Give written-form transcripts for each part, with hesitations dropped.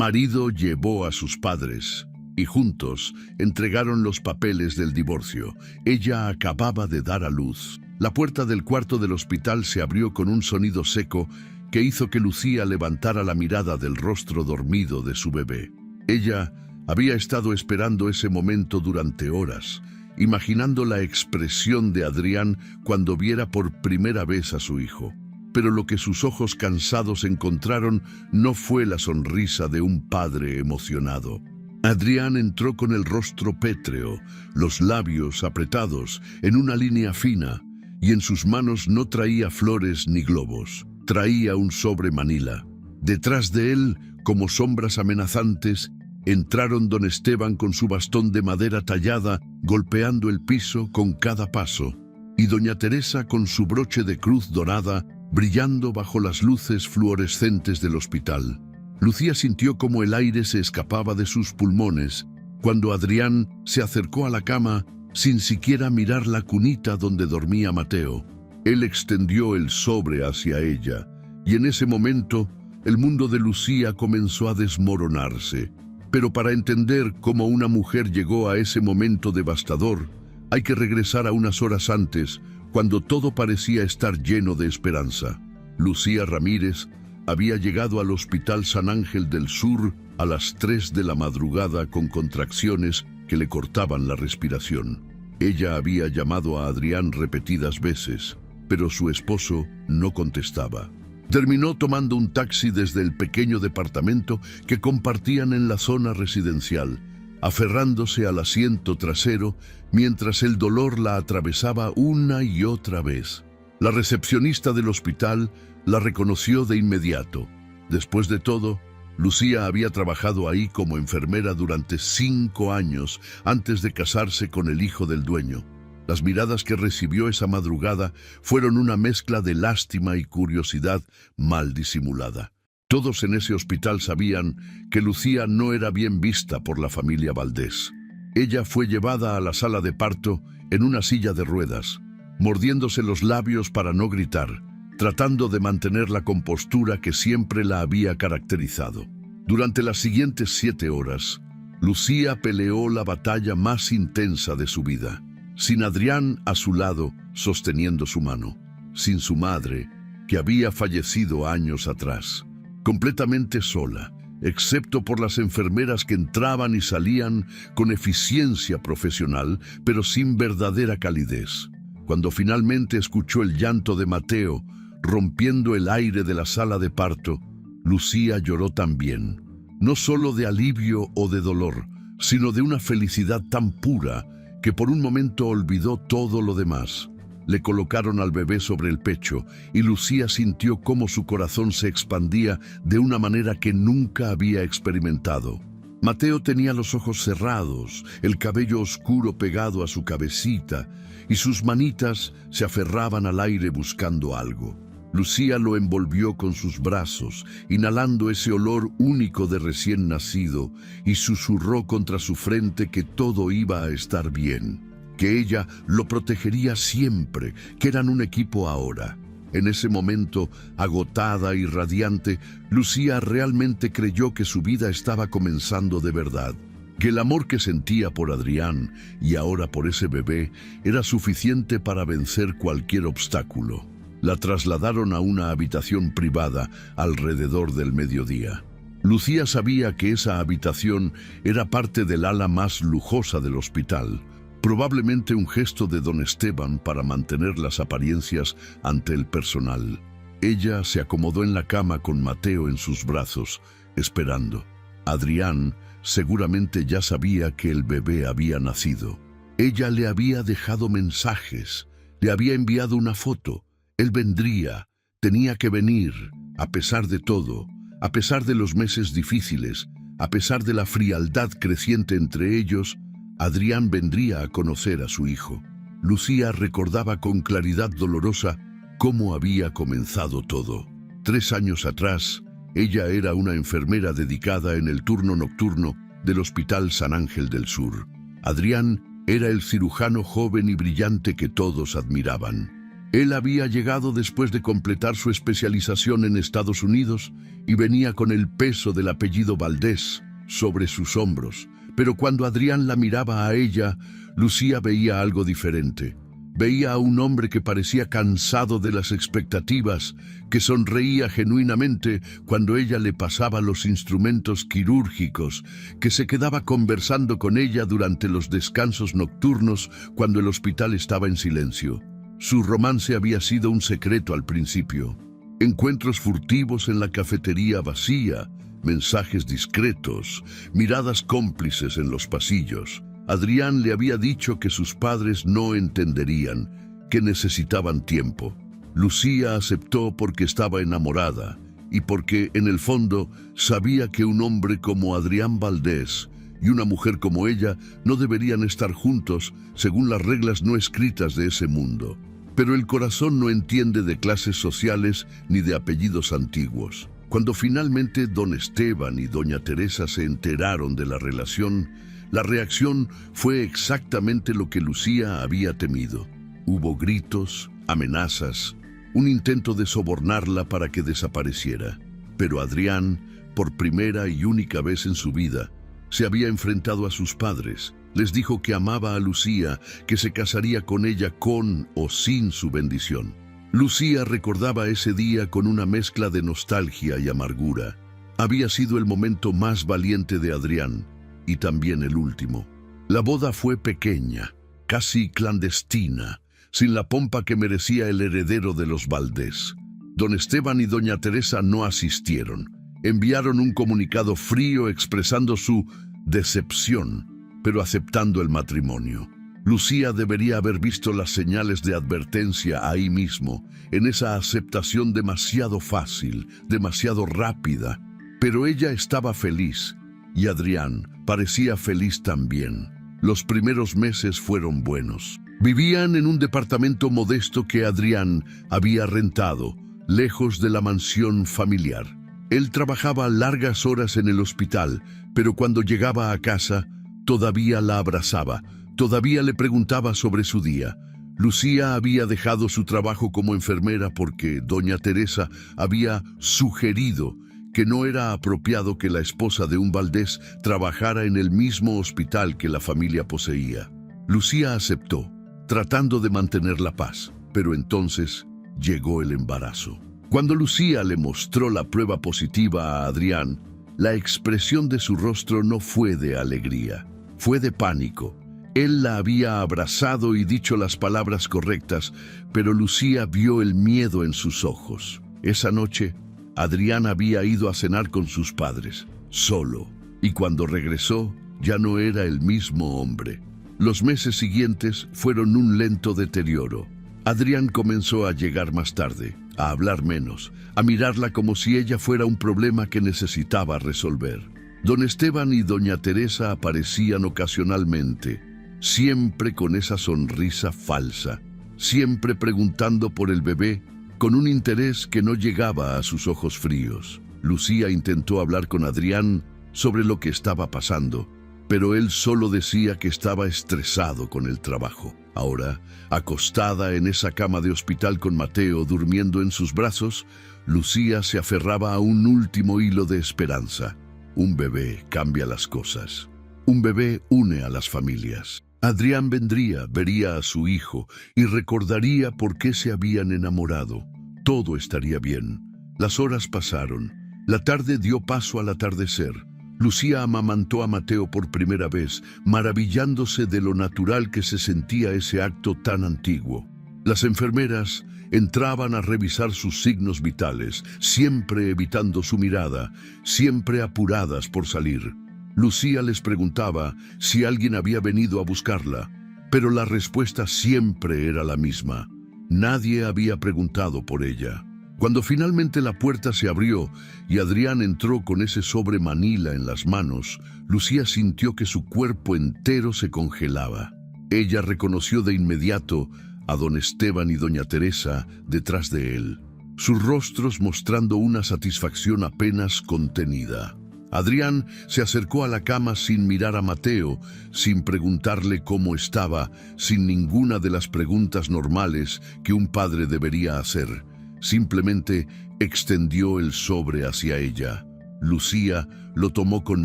marido llevó a sus padres y juntos entregaron los papeles del divorcio. Ella acababa de dar a luz. La puerta del cuarto del hospital se abrió con un sonido seco que hizo que Lucía levantara la mirada del rostro dormido de su bebé. Ella había estado esperando ese momento durante horas, imaginando la expresión de Adrián cuando viera por primera vez a su hijo. Pero lo que sus ojos cansados encontraron no fue la sonrisa de un padre emocionado. Adrián entró con el rostro pétreo, los labios apretados en una línea fina, y en sus manos no traía flores ni globos. Traía un sobre Manila. Detrás de él, como sombras amenazantes, entraron don Esteban con su bastón de madera tallada, golpeando el piso con cada paso, y doña Teresa con su broche de cruz dorada, brillando bajo las luces fluorescentes del hospital. Lucía sintió como el aire se escapaba de sus pulmones cuando Adrián se acercó a la cama sin siquiera mirar la cunita donde dormía Mateo. Él extendió el sobre hacia ella, y en ese momento el mundo de Lucía comenzó a desmoronarse. Pero para entender cómo una mujer llegó a ese momento devastador, hay que regresar a unas horas antes, cuando todo parecía estar lleno de esperanza. Lucía Ramírez había llegado al Hospital San Ángel del Sur a las 3 de la madrugada con contracciones que le cortaban la respiración. Ella había llamado a Adrián repetidas veces, pero su esposo no contestaba. Terminó tomando un taxi desde el pequeño departamento que compartían en la zona residencial, aferrándose al asiento trasero mientras el dolor la atravesaba una y otra vez. La recepcionista del hospital la reconoció de inmediato. Después de todo, Lucía había trabajado ahí como enfermera durante 5 años antes de casarse con el hijo del dueño. Las miradas que recibió esa madrugada fueron una mezcla de lástima y curiosidad mal disimulada. Todos en ese hospital sabían que Lucía no era bien vista por la familia Valdés. Ella fue llevada a la sala de parto en una silla de ruedas, mordiéndose los labios para no gritar, tratando de mantener la compostura que siempre la había caracterizado. Durante las siguientes 7 horas, Lucía peleó la batalla más intensa de su vida, sin Adrián a su lado sosteniendo su mano, sin su madre, que había fallecido años atrás, completamente sola, excepto por las enfermeras que entraban y salían con eficiencia profesional, pero sin verdadera calidez. Cuando finalmente escuchó el llanto de Mateo, rompiendo el aire de la sala de parto, Lucía lloró también, no solo de alivio o de dolor, sino de una felicidad tan pura que por un momento olvidó todo lo demás. Le colocaron al bebé sobre el pecho y Lucía sintió cómo su corazón se expandía de una manera que nunca había experimentado. Mateo tenía los ojos cerrados, el cabello oscuro pegado a su cabecita y sus manitas se aferraban al aire buscando algo. Lucía lo envolvió con sus brazos, inhalando ese olor único de recién nacido, y susurró contra su frente que todo iba a estar bien, que ella lo protegería siempre, que eran un equipo ahora. En ese momento, agotada y radiante, Lucía realmente creyó que su vida estaba comenzando de verdad, que el amor que sentía por Adrián y ahora por ese bebé era suficiente para vencer cualquier obstáculo. La trasladaron a una habitación privada alrededor del mediodía. Lucía sabía que esa habitación era parte del ala más lujosa del hospital, probablemente un gesto de don Esteban para mantener las apariencias ante el personal. Ella se acomodó en la cama con Mateo en sus brazos, esperando. Adrián seguramente ya sabía que el bebé había nacido. Ella le había dejado mensajes, le había enviado una foto. Él vendría, tenía que venir, a pesar de todo, a pesar de los meses difíciles, a pesar de la frialdad creciente entre ellos. Adrián vendría a conocer a su hijo. Lucía recordaba con claridad dolorosa cómo había comenzado todo. 3 años atrás, ella era una enfermera dedicada en el turno nocturno del Hospital San Ángel del Sur. Adrián era el cirujano joven y brillante que todos admiraban. Él había llegado después de completar su especialización en Estados Unidos y venía con el peso del apellido Valdés sobre sus hombros. Pero cuando Adrián la miraba a ella, Lucía veía algo diferente. Veía a un hombre que parecía cansado de las expectativas, que sonreía genuinamente cuando ella le pasaba los instrumentos quirúrgicos, que se quedaba conversando con ella durante los descansos nocturnos cuando el hospital estaba en silencio. Su romance había sido un secreto al principio. Encuentros furtivos en la cafetería vacía, mensajes discretos, miradas cómplices en los pasillos. Adrián le había dicho que sus padres no entenderían, que necesitaban tiempo. Lucía aceptó porque estaba enamorada y porque, en el fondo, sabía que un hombre como Adrián Valdés y una mujer como ella no deberían estar juntos según las reglas no escritas de ese mundo. Pero el corazón no entiende de clases sociales ni de apellidos antiguos. Cuando finalmente don Esteban y doña Teresa se enteraron de la relación, la reacción fue exactamente lo que Lucía había temido. Hubo gritos, amenazas, un intento de sobornarla para que desapareciera. Pero Adrián, por primera y única vez en su vida, se había enfrentado a sus padres. Les dijo que amaba a Lucía, que se casaría con ella con o sin su bendición. Lucía recordaba ese día con una mezcla de nostalgia y amargura. Había sido el momento más valiente de Adrián, y también el último. La boda fue pequeña, casi clandestina, sin la pompa que merecía el heredero de los Valdés. Don Esteban y doña Teresa no asistieron. Enviaron un comunicado frío expresando su decepción, pero aceptando el matrimonio. Lucía debería haber visto las señales de advertencia ahí mismo, en esa aceptación demasiado fácil, demasiado rápida. Pero ella estaba feliz, y Adrián parecía feliz también. Los primeros meses fueron buenos. Vivían en un departamento modesto que Adrián había rentado, lejos de la mansión familiar. Él trabajaba largas horas en el hospital, pero cuando llegaba a casa, todavía la abrazaba, todavía le preguntaba sobre su día. Lucía había dejado su trabajo como enfermera porque doña Teresa había sugerido que no era apropiado que la esposa de un Valdés trabajara en el mismo hospital que la familia poseía. Lucía aceptó, tratando de mantener la paz, pero entonces llegó el embarazo. Cuando Lucía le mostró la prueba positiva a Adrián, la expresión de su rostro no fue de alegría, fue de pánico. Él la había abrazado y dicho las palabras correctas, pero Lucía vio el miedo en sus ojos. Esa noche, Adrián había ido a cenar con sus padres, solo, y cuando regresó, ya no era el mismo hombre. Los meses siguientes fueron un lento deterioro. Adrián comenzó a llegar más tarde, a hablar menos, a mirarla como si ella fuera un problema que necesitaba resolver. Don Esteban y doña Teresa aparecían ocasionalmente, siempre con esa sonrisa falsa, siempre preguntando por el bebé, con un interés que no llegaba a sus ojos fríos. Lucía intentó hablar con Adrián sobre lo que estaba pasando, pero él solo decía que estaba estresado con el trabajo. Ahora, acostada en esa cama de hospital con Mateo durmiendo en sus brazos, Lucía se aferraba a un último hilo de esperanza. Un bebé cambia las cosas. Un bebé une a las familias. Adrián vendría, vería a su hijo y recordaría por qué se habían enamorado. Todo estaría bien. Las horas pasaron. La tarde dio paso al atardecer. Lucía amamantó a Mateo por primera vez, maravillándose de lo natural que se sentía ese acto tan antiguo. Las enfermeras entraban a revisar sus signos vitales, siempre evitando su mirada, siempre apuradas por salir. Lucía les preguntaba si alguien había venido a buscarla, pero la respuesta siempre era la misma. Nadie había preguntado por ella. Cuando finalmente la puerta se abrió y Adrián entró con ese sobre Manila en las manos, Lucía sintió que su cuerpo entero se congelaba. Ella reconoció de inmediato a don Esteban y doña Teresa detrás de él, sus rostros mostrando una satisfacción apenas contenida. Adrián se acercó a la cama sin mirar a Mateo, sin preguntarle cómo estaba, sin ninguna de las preguntas normales que un padre debería hacer. Simplemente extendió el sobre hacia ella. Lucía lo tomó con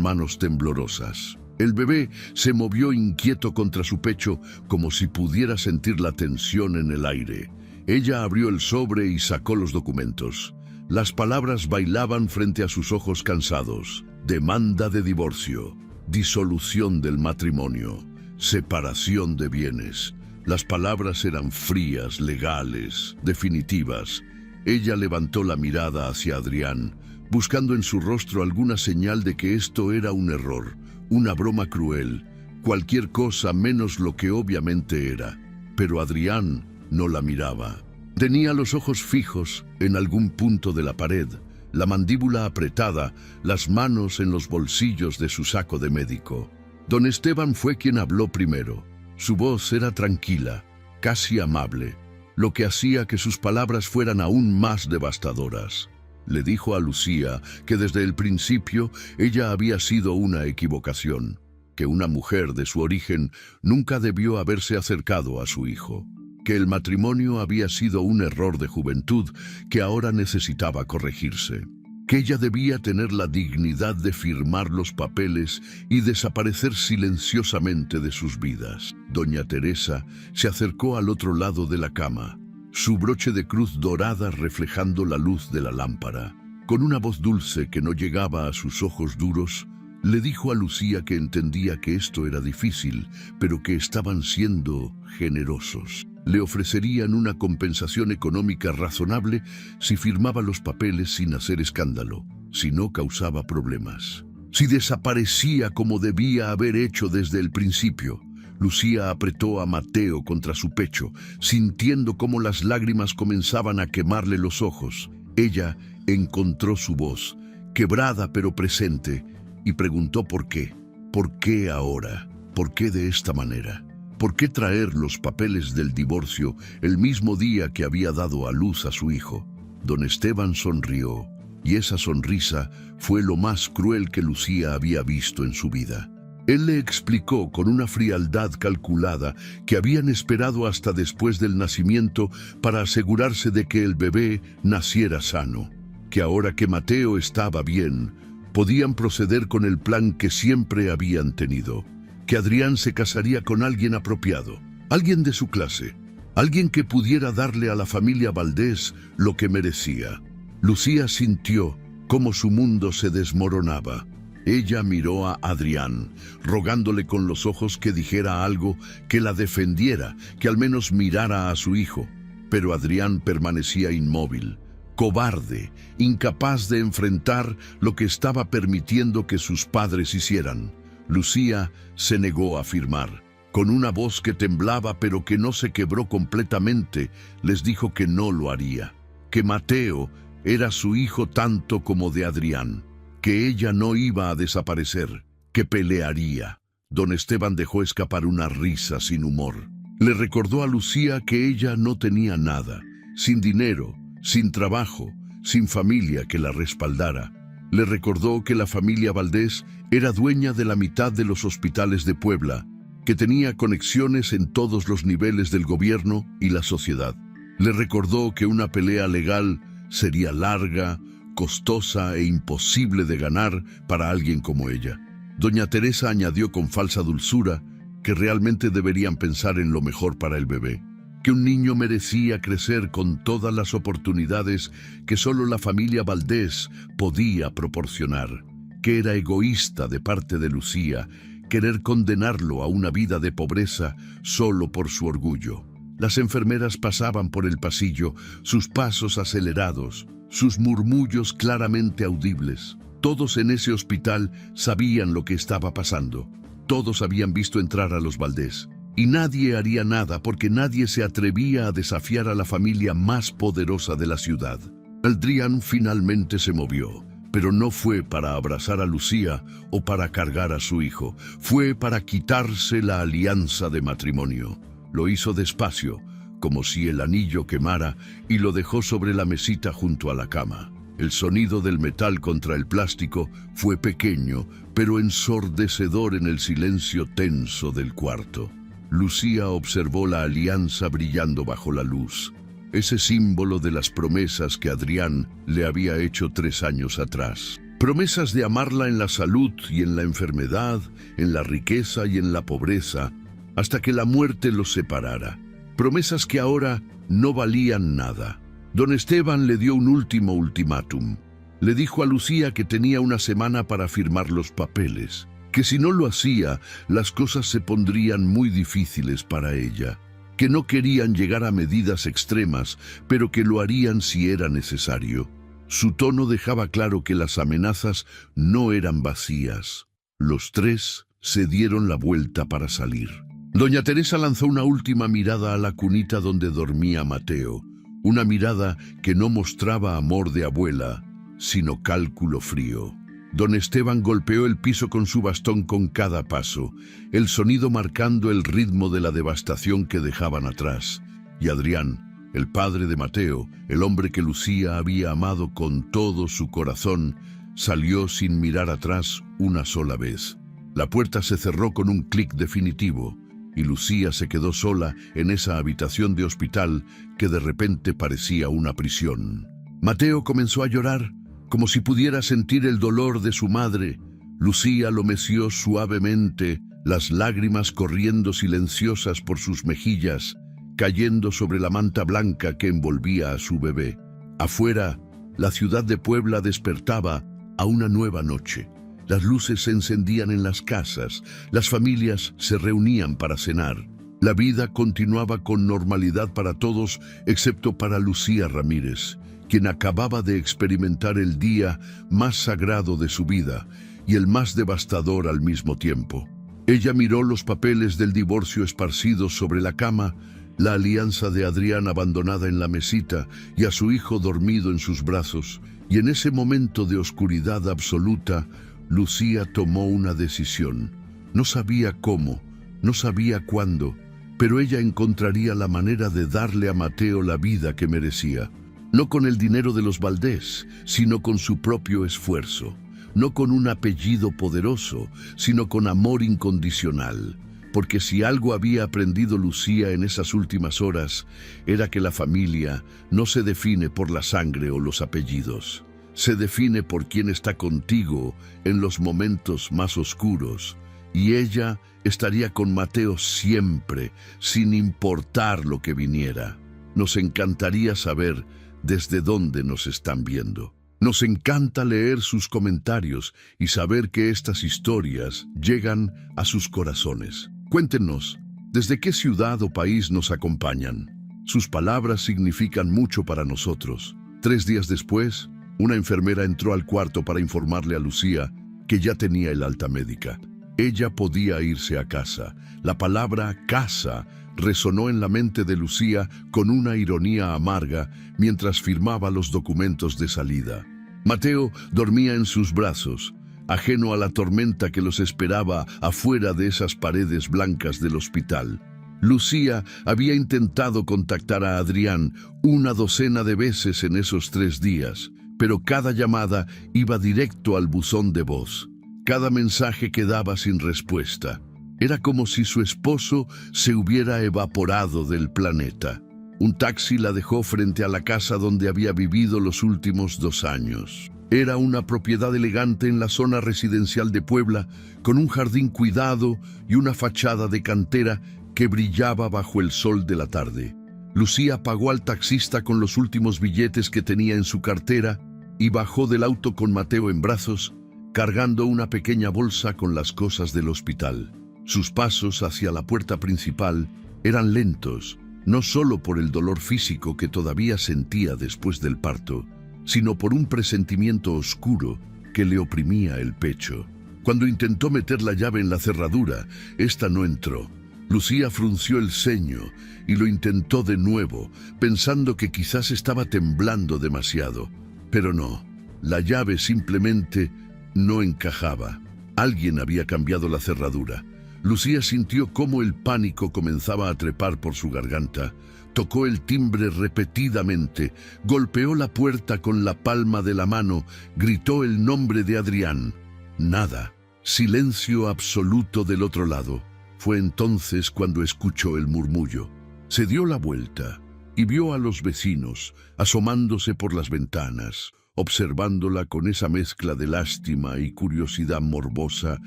manos temblorosas. El bebé se movió inquieto contra su pecho, como si pudiera sentir la tensión en el aire. Ella abrió el sobre y sacó los documentos. Las palabras bailaban frente a sus ojos cansados. Demanda de divorcio, disolución del matrimonio, separación de bienes. Las palabras eran frías, legales, definitivas. Ella levantó la mirada hacia Adrián, buscando en su rostro alguna señal de que esto era un error, una broma cruel, cualquier cosa menos lo que obviamente era. Pero Adrián no la miraba. Tenía los ojos fijos en algún punto de la pared, la mandíbula apretada, las manos en los bolsillos de su saco de médico. Don Esteban fue quien habló primero. Su voz era tranquila, casi amable, lo que hacía que sus palabras fueran aún más devastadoras. Le dijo a Lucía que desde el principio ella había sido una equivocación, que una mujer de su origen nunca debió haberse acercado a su hijo, que el matrimonio había sido un error de juventud que ahora necesitaba corregirse, que ella debía tener la dignidad de firmar los papeles y desaparecer silenciosamente de sus vidas. Doña Teresa se acercó al otro lado de la cama, su broche de cruz dorada reflejando la luz de la lámpara. Con una voz dulce que no llegaba a sus ojos duros, le dijo a Lucía que entendía que esto era difícil, pero que estaban siendo generosos. Le ofrecerían una compensación económica razonable si firmaba los papeles sin hacer escándalo, si no causaba problemas, si desaparecía como debía haber hecho desde el principio. Lucía apretó a Mateo contra su pecho, sintiendo cómo las lágrimas comenzaban a quemarle los ojos. Ella encontró su voz, quebrada pero presente, y preguntó por qué. ¿Por qué ahora? ¿Por qué de esta manera? ¿Por qué traer los papeles del divorcio el mismo día que había dado a luz a su hijo? Don Esteban sonrió, y esa sonrisa fue lo más cruel que Lucía había visto en su vida. Él le explicó con una frialdad calculada que habían esperado hasta después del nacimiento para asegurarse de que el bebé naciera sano, que ahora que Mateo estaba bien, podían proceder con el plan que siempre habían tenido, que Adrián se casaría con alguien apropiado, alguien de su clase, alguien que pudiera darle a la familia Valdés lo que merecía. Lucía sintió cómo su mundo se desmoronaba. Ella miró a Adrián, rogándole con los ojos que dijera algo, que la defendiera, que al menos mirara a su hijo. Pero Adrián permanecía inmóvil, cobarde, incapaz de enfrentar lo que estaba permitiendo que sus padres hicieran. Lucía se negó a firmar. Con una voz que temblaba pero que no se quebró completamente, les dijo que no lo haría, que Mateo era su hijo tanto como de Adrián, que ella no iba a desaparecer, que pelearía. Don Esteban dejó escapar una risa sin humor. Le recordó a Lucía que ella no tenía nada, sin dinero, sin trabajo, sin familia que la respaldara. Le recordó que la familia Valdés era dueña de la mitad de los hospitales de Puebla, que tenía conexiones en todos los niveles del gobierno y la sociedad. Le recordó que una pelea legal sería larga, costosa e imposible de ganar para alguien como ella. Doña Teresa añadió con falsa dulzura que realmente deberían pensar en lo mejor para el bebé, que un niño merecía crecer con todas las oportunidades que solo la familia Valdés podía proporcionar, que era egoísta de parte de Lucía querer condenarlo a una vida de pobreza solo por su orgullo. Las enfermeras pasaban por el pasillo, sus pasos acelerados, sus murmullos claramente audibles. Todos en ese hospital sabían lo que estaba pasando. Todos habían visto entrar a los Valdés. Y nadie haría nada porque nadie se atrevía a desafiar a la familia más poderosa de la ciudad. Adrián finalmente se movió, pero no fue para abrazar a Lucía o para cargar a su hijo. Fue para quitarse la alianza de matrimonio. Lo hizo despacio, como si el anillo quemara, y lo dejó sobre la mesita junto a la cama. El sonido del metal contra el plástico fue pequeño, pero ensordecedor en el silencio tenso del cuarto. Lucía observó la alianza brillando bajo la luz, ese símbolo de las promesas que Adrián le había hecho 3 años atrás. Promesas de amarla en la salud y en la enfermedad, en la riqueza y en la pobreza, hasta que la muerte los separara. Promesas que ahora no valían nada. Don Esteban le dio un último ultimátum. Le dijo a Lucía que tenía una semana para firmar los papeles, que si no lo hacía, las cosas se pondrían muy difíciles para ella, que no querían llegar a medidas extremas, pero que lo harían si era necesario. Su tono dejaba claro que las amenazas no eran vacías. Los 3 se dieron la vuelta para salir. Doña Teresa lanzó una última mirada a la cunita donde dormía Mateo, una mirada que no mostraba amor de abuela, sino cálculo frío. Don Esteban golpeó el piso con su bastón con cada paso, el sonido marcando el ritmo de la devastación que dejaban atrás. Y Adrián, el padre de Mateo, el hombre que Lucía había amado con todo su corazón, salió sin mirar atrás una sola vez. La puerta se cerró con un clic definitivo, y Lucía se quedó sola en esa habitación de hospital que de repente parecía una prisión. Mateo comenzó a llorar, como si pudiera sentir el dolor de su madre. Lucía lo meció suavemente, las lágrimas corriendo silenciosas por sus mejillas, cayendo sobre la manta blanca que envolvía a su bebé. Afuera, la ciudad de Puebla despertaba a una nueva noche. Las luces se encendían en las casas, las familias se reunían para cenar. La vida continuaba con normalidad para todos, excepto para Lucía Ramírez, quien acababa de experimentar el día más sagrado de su vida y el más devastador al mismo tiempo. Ella miró los papeles del divorcio esparcidos sobre la cama, la alianza de Adrián abandonada en la mesita y a su hijo dormido en sus brazos, y en ese momento de oscuridad absoluta, Lucía tomó una decisión. No sabía cómo, no sabía cuándo, pero ella encontraría la manera de darle a Mateo la vida que merecía. No con el dinero de los Valdés, sino con su propio esfuerzo. No con un apellido poderoso, sino con amor incondicional. Porque si algo había aprendido Lucía en esas últimas horas, era que la familia no se define por la sangre o los apellidos. Se define por quien está contigo en los momentos más oscuros, y ella estaría con Mateo siempre, sin importar lo que viniera. Nos encantaría saber desde dónde nos están viendo. Nos encanta leer sus comentarios y saber que estas historias llegan a sus corazones. Cuéntenos, ¿desde qué ciudad o país nos acompañan? Sus palabras significan mucho para nosotros. 3 días después, una enfermera entró al cuarto para informarle a Lucía que ya tenía el alta médica. Ella podía irse a casa. La palabra casa resonó en la mente de Lucía con una ironía amarga mientras firmaba los documentos de salida. Mateo dormía en sus brazos, ajeno a la tormenta que los esperaba afuera de esas paredes blancas del hospital. Lucía había intentado contactar a Adrián una docena de veces en esos 3 días, pero cada llamada iba directo al buzón de voz. Cada mensaje quedaba sin respuesta. Era como si su esposo se hubiera evaporado del planeta. Un taxi la dejó frente a la casa donde había vivido los últimos 2 años. Era una propiedad elegante en la zona residencial de Puebla, con un jardín cuidado y una fachada de cantera que brillaba bajo el sol de la tarde. Lucía pagó al taxista con los últimos billetes que tenía en su cartera y bajó del auto con Mateo en brazos, cargando una pequeña bolsa con las cosas del hospital. Sus pasos hacia la puerta principal eran lentos, no solo por el dolor físico que todavía sentía después del parto, sino por un presentimiento oscuro que le oprimía el pecho. Cuando intentó meter la llave en la cerradura, esta no entró. Lucía frunció el ceño y lo intentó de nuevo, pensando que quizás estaba temblando demasiado. Pero no, la llave simplemente no encajaba. Alguien había cambiado la cerradura. Lucía sintió cómo el pánico comenzaba a trepar por su garganta. Tocó el timbre repetidamente, golpeó la puerta con la palma de la mano, gritó el nombre de Adrián. Nada. Silencio absoluto del otro lado. Fue entonces cuando escuchó el murmullo. Se dio la vuelta y vio a los vecinos asomándose por las ventanas, observándola con esa mezcla de lástima y curiosidad morbosa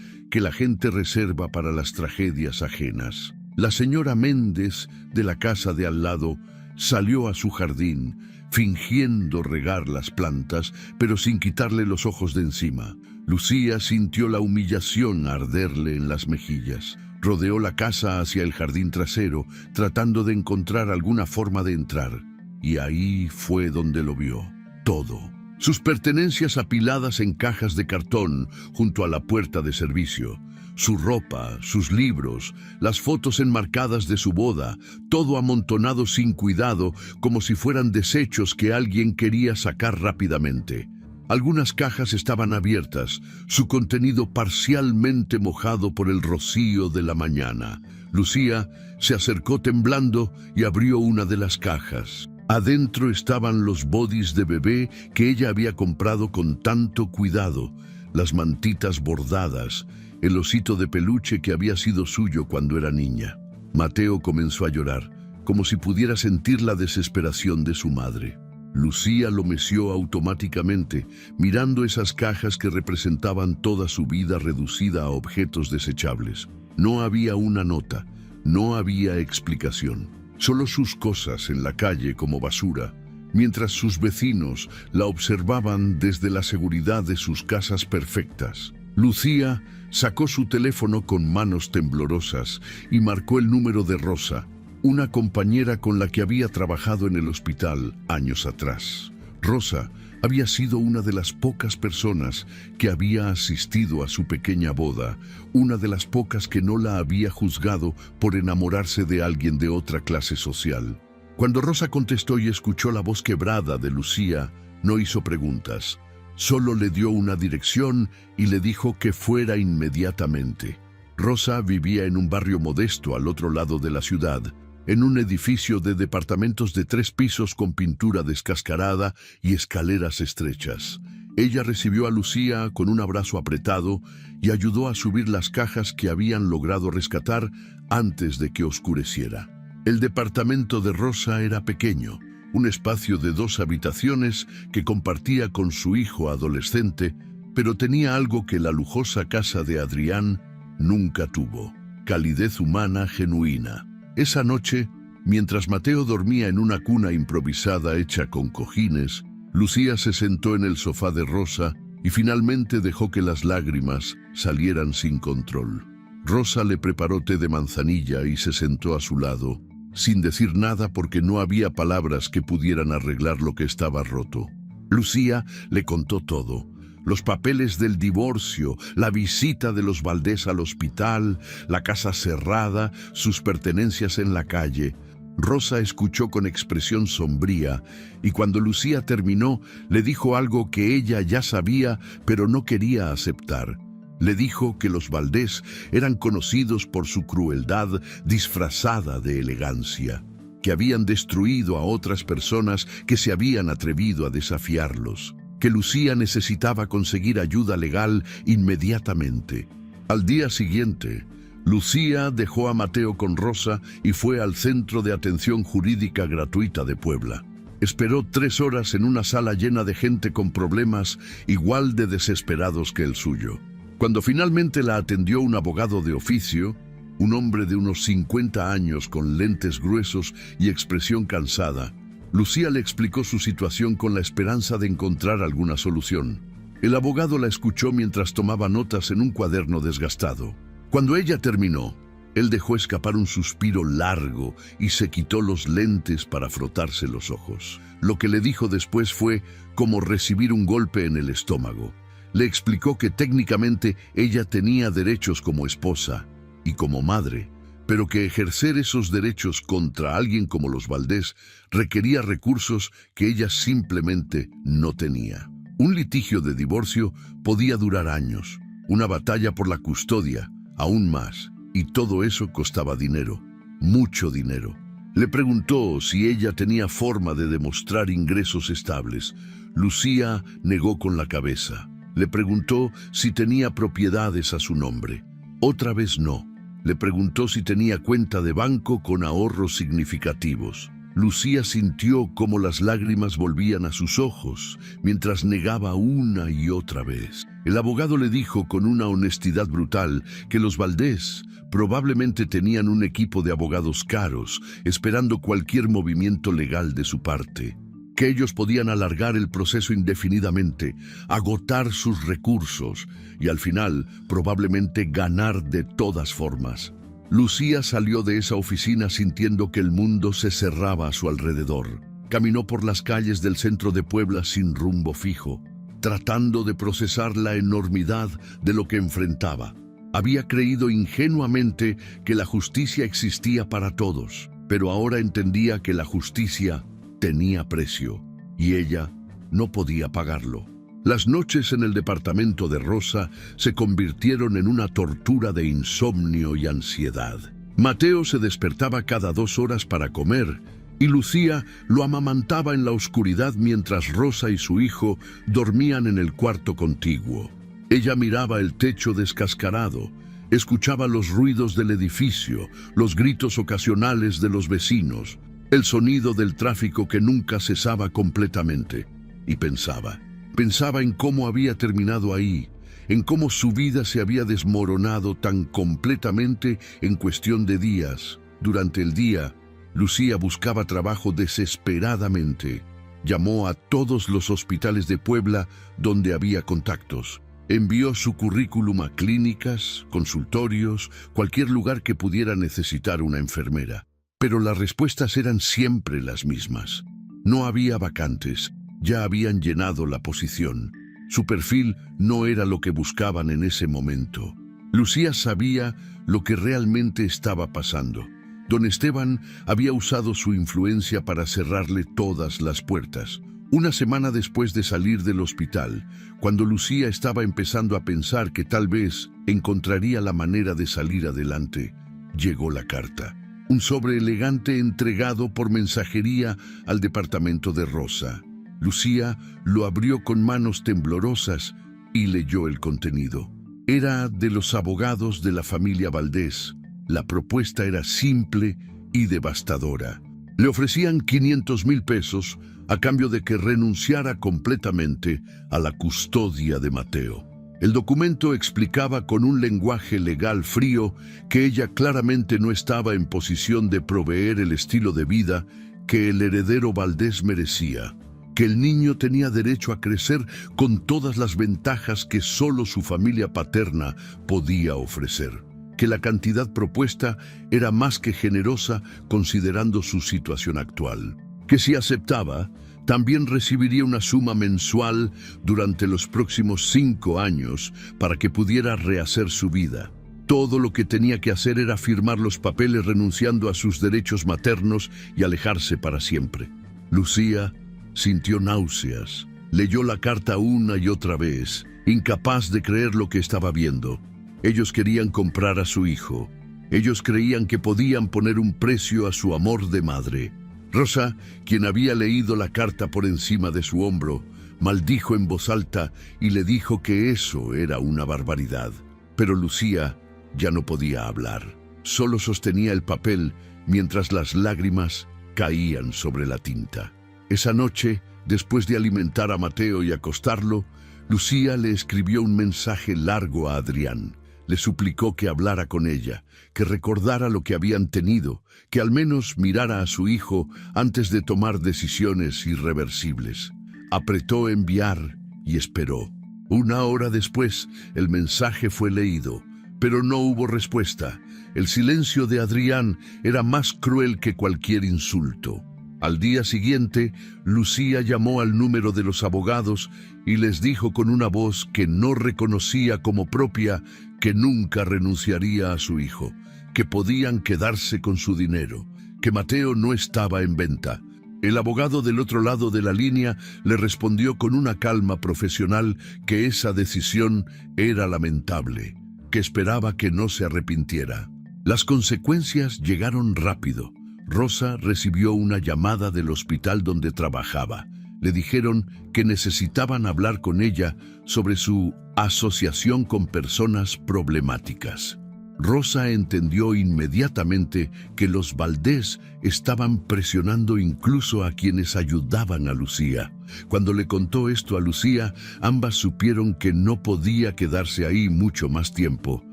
que la gente reserva para las tragedias ajenas. La señora Méndez, de la casa de al lado, salió a su jardín, fingiendo regar las plantas, pero sin quitarle los ojos de encima. Lucía sintió la humillación arderle en las mejillas. Rodeó la casa hacia el jardín trasero, tratando de encontrar alguna forma de entrar. Y ahí fue donde lo vio. Todo. Sus pertenencias apiladas en cajas de cartón junto a la puerta de servicio. Su ropa, sus libros, las fotos enmarcadas de su boda, todo amontonado sin cuidado, como si fueran desechos que alguien quería sacar rápidamente. Algunas cajas estaban abiertas, su contenido parcialmente mojado por el rocío de la mañana. Lucía se acercó temblando y abrió una de las cajas. Adentro estaban los bodys de bebé que ella había comprado con tanto cuidado, las mantitas bordadas, el osito de peluche que había sido suyo cuando era niña. Mateo comenzó a llorar, como si pudiera sentir la desesperación de su madre. Lucía lo meció automáticamente, mirando esas cajas que representaban toda su vida reducida a objetos desechables. No había una nota, no había explicación, solo sus cosas en la calle como basura, mientras sus vecinos la observaban desde la seguridad de sus casas perfectas. Lucía sacó su teléfono con manos temblorosas y marcó el número de Rosa, una compañera con la que había trabajado en el hospital años atrás. Rosa había sido una de las pocas personas que había asistido a su pequeña boda, una de las pocas que no la había juzgado por enamorarse de alguien de otra clase social. Cuando Rosa contestó y escuchó la voz quebrada de Lucía, no hizo preguntas. Solo le dio una dirección y le dijo que fuera inmediatamente. Rosa vivía en un barrio modesto al otro lado de la ciudad, en un edificio de departamentos de 3 pisos con pintura descascarada y escaleras estrechas. Ella recibió a Lucía con un abrazo apretado y ayudó a subir las cajas que habían logrado rescatar antes de que oscureciera. El departamento de Rosa era pequeño, un espacio de 2 habitaciones que compartía con su hijo adolescente, pero tenía algo que la lujosa casa de Adrián nunca tuvo: calidez humana genuina. Esa noche, mientras Mateo dormía en una cuna improvisada hecha con cojines, Lucía se sentó en el sofá de Rosa y finalmente dejó que las lágrimas salieran sin control. Rosa le preparó té de manzanilla y se sentó a su lado, sin decir nada porque no había palabras que pudieran arreglar lo que estaba roto. Lucía le contó todo: los papeles del divorcio, la visita de los Valdés al hospital, la casa cerrada, sus pertenencias en la calle. Rosa escuchó con expresión sombría y cuando Lucía terminó, le dijo algo que ella ya sabía pero no quería aceptar. Le dijo que los Valdés eran conocidos por su crueldad disfrazada de elegancia, que habían destruido a otras personas que se habían atrevido a desafiarlos, que Lucía necesitaba conseguir ayuda legal inmediatamente. Al día siguiente, Lucía dejó a Mateo con Rosa y fue al Centro de Atención Jurídica Gratuita de Puebla. Esperó 3 horas en una sala llena de gente con problemas igual de desesperados que el suyo. Cuando finalmente la atendió un abogado de oficio, un hombre de unos 50 años con lentes gruesos y expresión cansada, Lucía le explicó su situación con la esperanza de encontrar alguna solución. El abogado la escuchó mientras tomaba notas en un cuaderno desgastado. Cuando ella terminó, él dejó escapar un suspiro largo y se quitó los lentes para frotarse los ojos. Lo que le dijo después fue como recibir un golpe en el estómago. Le explicó que técnicamente ella tenía derechos como esposa y como madre, pero que ejercer esos derechos contra alguien como los Valdés requería recursos que ella simplemente no tenía. Un litigio de divorcio podía durar años, una batalla por la custodia, aún más, y todo eso costaba dinero, mucho dinero. Le preguntó si ella tenía forma de demostrar ingresos estables. Lucía negó con la cabeza. Le preguntó si tenía propiedades a su nombre. Otra vez no. Le preguntó si tenía cuenta de banco con ahorros significativos. Lucía sintió cómo las lágrimas volvían a sus ojos mientras negaba una y otra vez. El abogado le dijo con una honestidad brutal que los Valdés probablemente tenían un equipo de abogados caros esperando cualquier movimiento legal de su parte, que ellos podían alargar el proceso indefinidamente, agotar sus recursos y al final probablemente ganar de todas formas. Lucía salió de esa oficina sintiendo que el mundo se cerraba a su alrededor. Caminó por las calles del centro de Puebla sin rumbo fijo, tratando de procesar la enormidad de lo que enfrentaba. Había creído ingenuamente que la justicia existía para todos, pero ahora entendía que la justicia tenía precio y ella no podía pagarlo. Las noches en el departamento de Rosa se convirtieron en una tortura de insomnio y ansiedad. Mateo se despertaba cada 2 horas para comer y Lucía lo amamantaba en la oscuridad mientras Rosa y su hijo dormían en el cuarto contiguo. Ella miraba el techo descascarado, escuchaba los ruidos del edificio, los gritos ocasionales de los vecinos, el sonido del tráfico que nunca cesaba completamente, y pensaba en cómo había terminado ahí, en cómo su vida se había desmoronado tan completamente en cuestión de días. Durante el día, Lucía buscaba trabajo desesperadamente. Llamó a todos los hospitales de Puebla donde había contactos. Envió su currículum a clínicas, consultorios, cualquier lugar que pudiera necesitar una enfermera. Pero las respuestas eran siempre las mismas. No había vacantes. Ya habían llenado la posición. Su perfil no era lo que buscaban en ese momento. Lucía sabía lo que realmente estaba pasando. Don Esteban había usado su influencia para cerrarle todas las puertas. Una semana después de salir del hospital, cuando Lucía estaba empezando a pensar que tal vez encontraría la manera de salir adelante, llegó la carta. Un sobre elegante entregado por mensajería al departamento de Rosa. Lucía lo abrió con manos temblorosas y leyó el contenido. Era de los abogados de la familia Valdés. La propuesta era simple y devastadora. Le ofrecían 500,000 pesos a cambio de que renunciara completamente a la custodia de Mateo. El documento explicaba con un lenguaje legal frío que ella claramente no estaba en posición de proveer el estilo de vida que el heredero Valdés merecía, que el niño tenía derecho a crecer con todas las ventajas que solo su familia paterna podía ofrecer, que la cantidad propuesta era más que generosa considerando su situación actual, que si aceptaba, también recibiría una suma mensual durante los próximos 5 años para que pudiera rehacer su vida. Todo lo que tenía que hacer era firmar los papeles renunciando a sus derechos maternos y alejarse para siempre. Lucía sintió náuseas, leyó la carta una y otra vez, incapaz de creer lo que estaba viendo. Ellos querían comprar a su hijo. Ellos creían que podían poner un precio a su amor de madre. Rosa, quien había leído la carta por encima de su hombro, maldijo en voz alta y le dijo que eso era una barbaridad. Pero Lucía ya no podía hablar. Solo sostenía el papel mientras las lágrimas caían sobre la tinta. Esa noche, después de alimentar a Mateo y acostarlo, Lucía le escribió un mensaje largo a Adrián. Le suplicó que hablara con ella, que recordara lo que habían tenido, que al menos mirara a su hijo antes de tomar decisiones irreversibles. Apretó enviar y esperó. 1 hora después, el mensaje fue leído, pero no hubo respuesta. El silencio de Adrián era más cruel que cualquier insulto. Al día siguiente, Lucía llamó al número de los abogados y les dijo con una voz que no reconocía como propia que nunca renunciaría a su hijo, que podían quedarse con su dinero, que Mateo no estaba en venta. El abogado del otro lado de la línea le respondió con una calma profesional que esa decisión era lamentable, que esperaba que no se arrepintiera. Las consecuencias llegaron rápido. Rosa recibió una llamada del hospital donde trabajaba. Le dijeron que necesitaban hablar con ella sobre su asociación con personas problemáticas. Rosa entendió inmediatamente que los Valdés estaban presionando incluso a quienes ayudaban a Lucía. Cuando le contó esto a Lucía, ambas supieron que no podía quedarse ahí mucho más tiempo.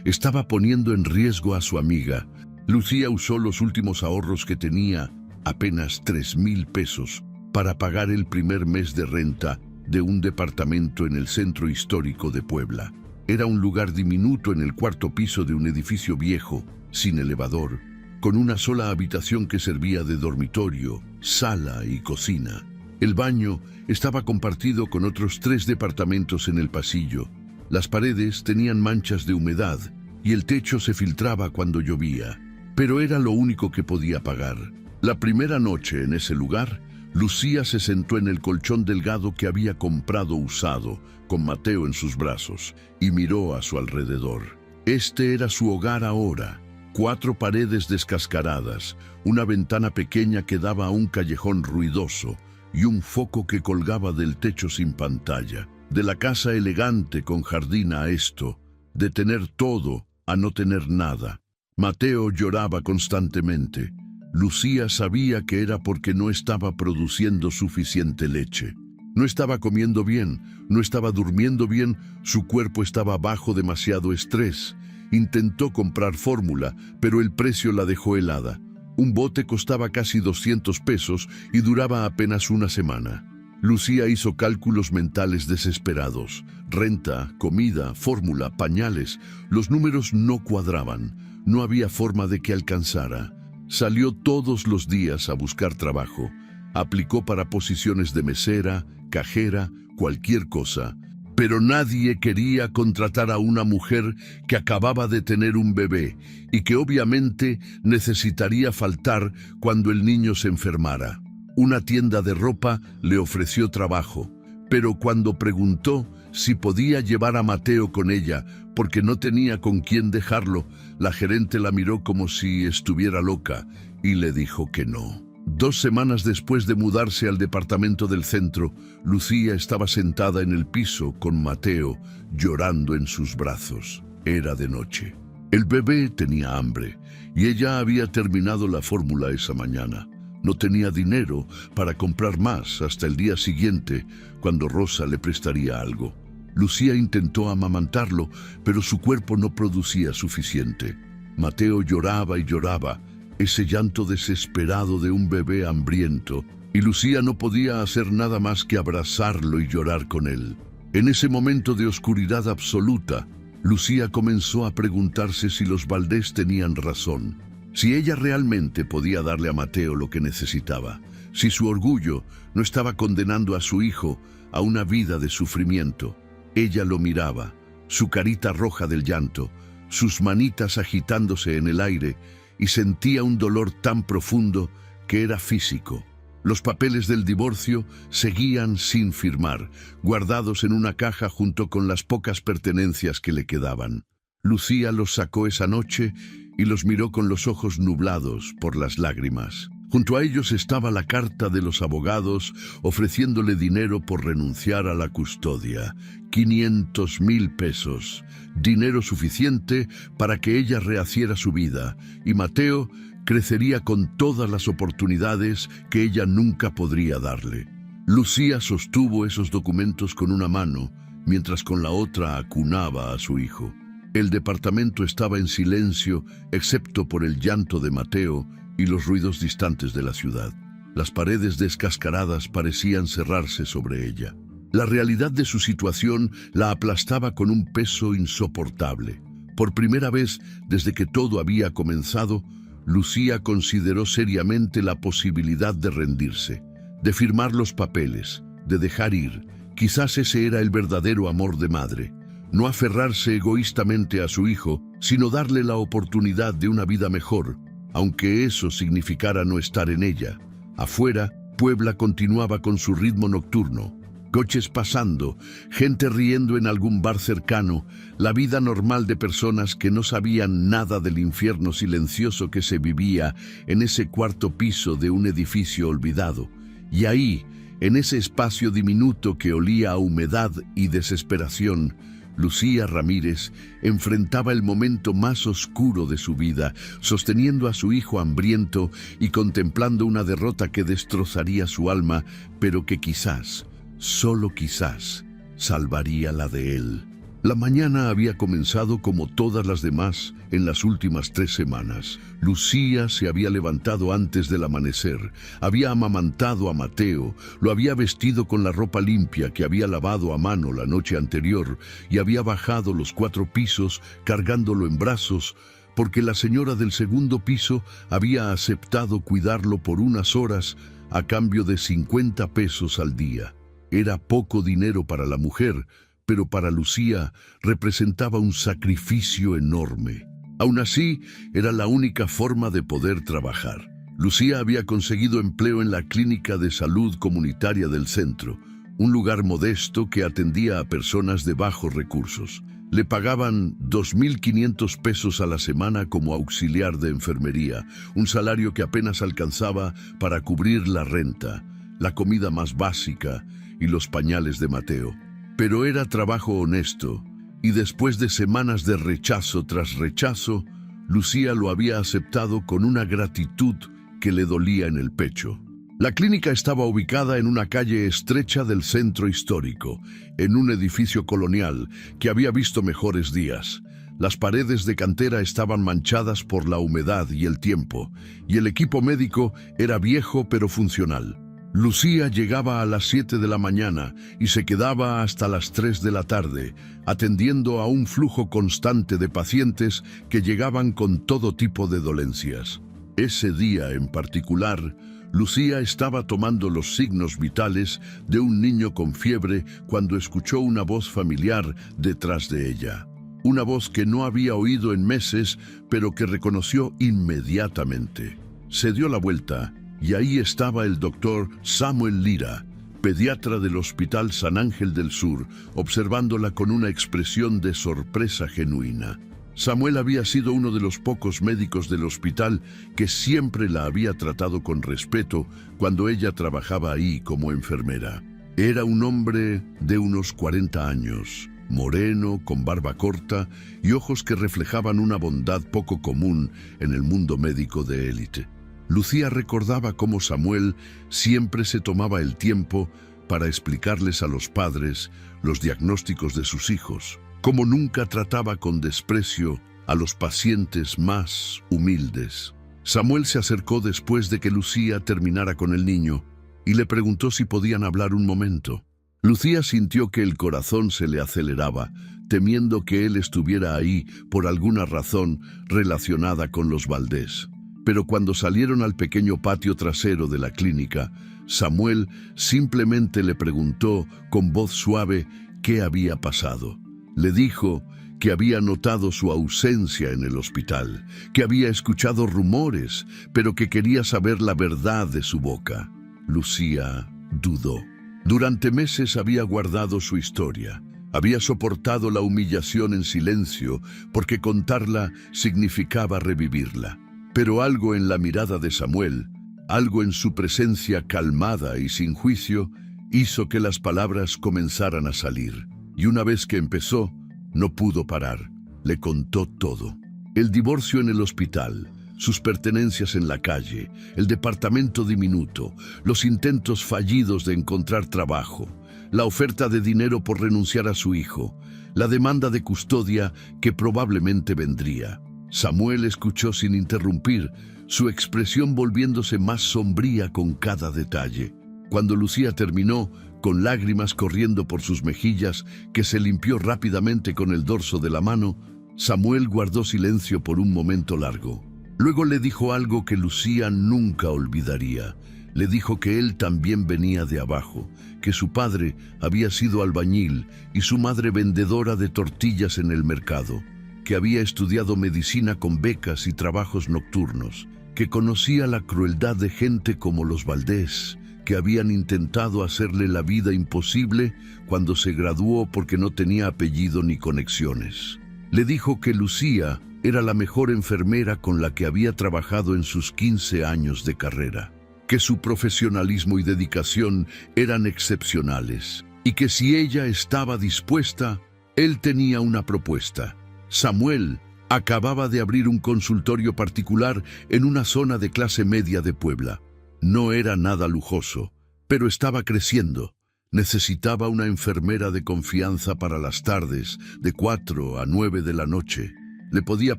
Estaba poniendo en riesgo a su amiga. Lucía usó los últimos ahorros que tenía, apenas 3,000 pesos, para pagar el primer mes de renta de un departamento en el centro histórico de Puebla. Era un lugar diminuto en el cuarto piso de un edificio viejo, sin elevador, con una sola habitación que servía de dormitorio, sala y cocina. El baño estaba compartido con otros 3 departamentos en el pasillo. Las paredes tenían manchas de humedad y el techo se filtraba cuando llovía, pero era lo único que podía pagar. La primera noche en ese lugar, Lucía se sentó en el colchón delgado que había comprado usado, con Mateo en sus brazos, y miró a su alrededor. Este era su hogar ahora. 4 paredes descascaradas, una ventana pequeña que daba a un callejón ruidoso y un foco que colgaba del techo sin pantalla. De la casa elegante con jardín a esto, de tener todo a no tener nada. Mateo lloraba constantemente. Lucía sabía que era porque no estaba produciendo suficiente leche. No estaba comiendo bien, no estaba durmiendo bien, su cuerpo estaba bajo demasiado estrés. Intentó comprar fórmula, pero el precio la dejó helada. Un bote costaba casi 200 pesos y duraba apenas una semana. Lucía hizo cálculos mentales desesperados. Renta, comida, fórmula, pañales. Los números no cuadraban. No había forma de que alcanzara. Salió todos los días a buscar trabajo. Aplicó para posiciones de mesera, cajera, cualquier cosa. Pero nadie quería contratar a una mujer que acababa de tener un bebé y que obviamente necesitaría faltar cuando el niño se enfermara. Una tienda de ropa le ofreció trabajo, pero cuando preguntó si podía llevar a Mateo con ella porque no tenía con quién dejarlo, la gerente la miró como si estuviera loca y le dijo que no. 2 semanas después de mudarse al departamento del centro, Lucía estaba sentada en el piso con Mateo, llorando en sus brazos. Era de noche. El bebé tenía hambre y ella había terminado la fórmula esa mañana. No tenía dinero para comprar más hasta el día siguiente, cuando Rosa le prestaría algo. Lucía intentó amamantarlo, pero su cuerpo no producía suficiente. Mateo lloraba y lloraba, ese llanto desesperado de un bebé hambriento, y Lucía no podía hacer nada más que abrazarlo y llorar con él. En ese momento de oscuridad absoluta, Lucía comenzó a preguntarse si los Valdés tenían razón, si ella realmente podía darle a Mateo lo que necesitaba, si su orgullo no estaba condenando a su hijo a una vida de sufrimiento. Ella lo miraba, su carita roja del llanto, sus manitas agitándose en el aire, y sentía un dolor tan profundo que era físico. Los papeles del divorcio seguían sin firmar, guardados en una caja junto con las pocas pertenencias que le quedaban. Lucía los sacó esa noche y los miró con los ojos nublados por las lágrimas. Junto a ellos estaba la carta de los abogados ofreciéndole dinero por renunciar a la custodia. 500,000 pesos. Dinero suficiente para que ella rehaciera su vida, y Mateo crecería con todas las oportunidades que ella nunca podría darle. Lucía sostuvo esos documentos con una mano, mientras con la otra acunaba a su hijo. El departamento estaba en silencio, excepto por el llanto de Mateo y los ruidos distantes de la ciudad. Las paredes descascaradas parecían cerrarse sobre ella. La realidad de su situación la aplastaba con un peso insoportable. Por primera vez desde que todo había comenzado, Lucía consideró seriamente la posibilidad de rendirse, de firmar los papeles, de dejar ir. Quizás ese era el verdadero amor de madre. No aferrarse egoístamente a su hijo, sino darle la oportunidad de una vida mejor, aunque eso significara no estar en ella. Afuera, Puebla continuaba con su ritmo nocturno. Coches pasando, gente riendo en algún bar cercano, la vida normal de personas que no sabían nada del infierno silencioso que se vivía en ese cuarto piso de un edificio olvidado. Y ahí, en ese espacio diminuto que olía a humedad y desesperación, Lucía Ramírez enfrentaba el momento más oscuro de su vida, sosteniendo a su hijo hambriento y contemplando una derrota que destrozaría su alma, pero que quizás, solo quizás, salvaría la de él. La mañana había comenzado como todas las demás en las últimas 3 semanas. Lucía se había levantado antes del amanecer, había amamantado a Mateo, lo había vestido con la ropa limpia que había lavado a mano la noche anterior y había bajado los 4 pisos cargándolo en brazos, porque la señora del segundo piso había aceptado cuidarlo por unas horas a cambio de 50 pesos al día. Era poco dinero para la mujer, pero para Lucía representaba un sacrificio enorme. Aún así, era la única forma de poder trabajar. Lucía había conseguido empleo en la clínica de salud comunitaria del centro, un lugar modesto que atendía a personas de bajos recursos. Le pagaban 2.500 pesos a la semana como auxiliar de enfermería, un salario que apenas alcanzaba para cubrir la renta, la comida más básica y los pañales de Mateo. Pero era trabajo honesto, y después de semanas de rechazo tras rechazo, Lucía lo había aceptado con una gratitud que le dolía en el pecho. La clínica estaba ubicada en una calle estrecha del centro histórico, en un edificio colonial que había visto mejores días. Las paredes de cantera estaban manchadas por la humedad y el tiempo, y el equipo médico era viejo pero funcional. Lucía llegaba a las 7 de la mañana y se quedaba hasta las 3 de la tarde, atendiendo a un flujo constante de pacientes que llegaban con todo tipo de dolencias. Ese día en particular, Lucía estaba tomando los signos vitales de un niño con fiebre cuando escuchó una voz familiar detrás de ella. Una voz que no había oído en meses, pero que reconoció inmediatamente. Se dio la vuelta y ahí estaba el doctor Samuel Lira, pediatra del Hospital San Ángel del Sur, observándola con una expresión de sorpresa genuina. Samuel había sido uno de los pocos médicos del hospital que siempre la había tratado con respeto cuando ella trabajaba ahí como enfermera. Era un hombre de unos 40 años, moreno, con barba corta y ojos que reflejaban una bondad poco común en el mundo médico de élite. Lucía recordaba cómo Samuel siempre se tomaba el tiempo para explicarles a los padres los diagnósticos de sus hijos, cómo nunca trataba con desprecio a los pacientes más humildes. Samuel se acercó después de que Lucía terminara con el niño y le preguntó si podían hablar un momento. Lucía sintió que el corazón se le aceleraba, temiendo que él estuviera ahí por alguna razón relacionada con los Valdés. Pero cuando salieron al pequeño patio trasero de la clínica, Samuel simplemente le preguntó con voz suave qué había pasado. Le dijo que había notado su ausencia en el hospital, que había escuchado rumores, pero que quería saber la verdad de su boca. Lucía dudó. Durante meses había guardado su historia. Había soportado la humillación en silencio porque contarla significaba revivirla. Pero algo en la mirada de Samuel, algo en su presencia calmada y sin juicio, hizo que las palabras comenzaran a salir. Y una vez que empezó, no pudo parar. Le contó todo. El divorcio en el hospital, sus pertenencias en la calle, el departamento diminuto, los intentos fallidos de encontrar trabajo, la oferta de dinero por renunciar a su hijo, la demanda de custodia que probablemente vendría. Samuel escuchó sin interrumpir, su expresión volviéndose más sombría con cada detalle. Cuando Lucía terminó, con lágrimas corriendo por sus mejillas, que se limpió rápidamente con el dorso de la mano, Samuel guardó silencio por un momento largo. Luego le dijo algo que Lucía nunca olvidaría. Le dijo que él también venía de abajo, que su padre había sido albañil y su madre vendedora de tortillas en el mercado, que había estudiado medicina con becas y trabajos nocturnos, que conocía la crueldad de gente como los Valdés, que habían intentado hacerle la vida imposible cuando se graduó porque no tenía apellido ni conexiones. Le dijo que Lucía era la mejor enfermera con la que había trabajado en sus 15 años de carrera, que su profesionalismo y dedicación eran excepcionales, y que si ella estaba dispuesta, él tenía una propuesta. Samuel acababa de abrir un consultorio particular en una zona de clase media de Puebla. No era nada lujoso, pero estaba creciendo. Necesitaba una enfermera de confianza para las tardes, de 4 a 9 de la noche. Le podía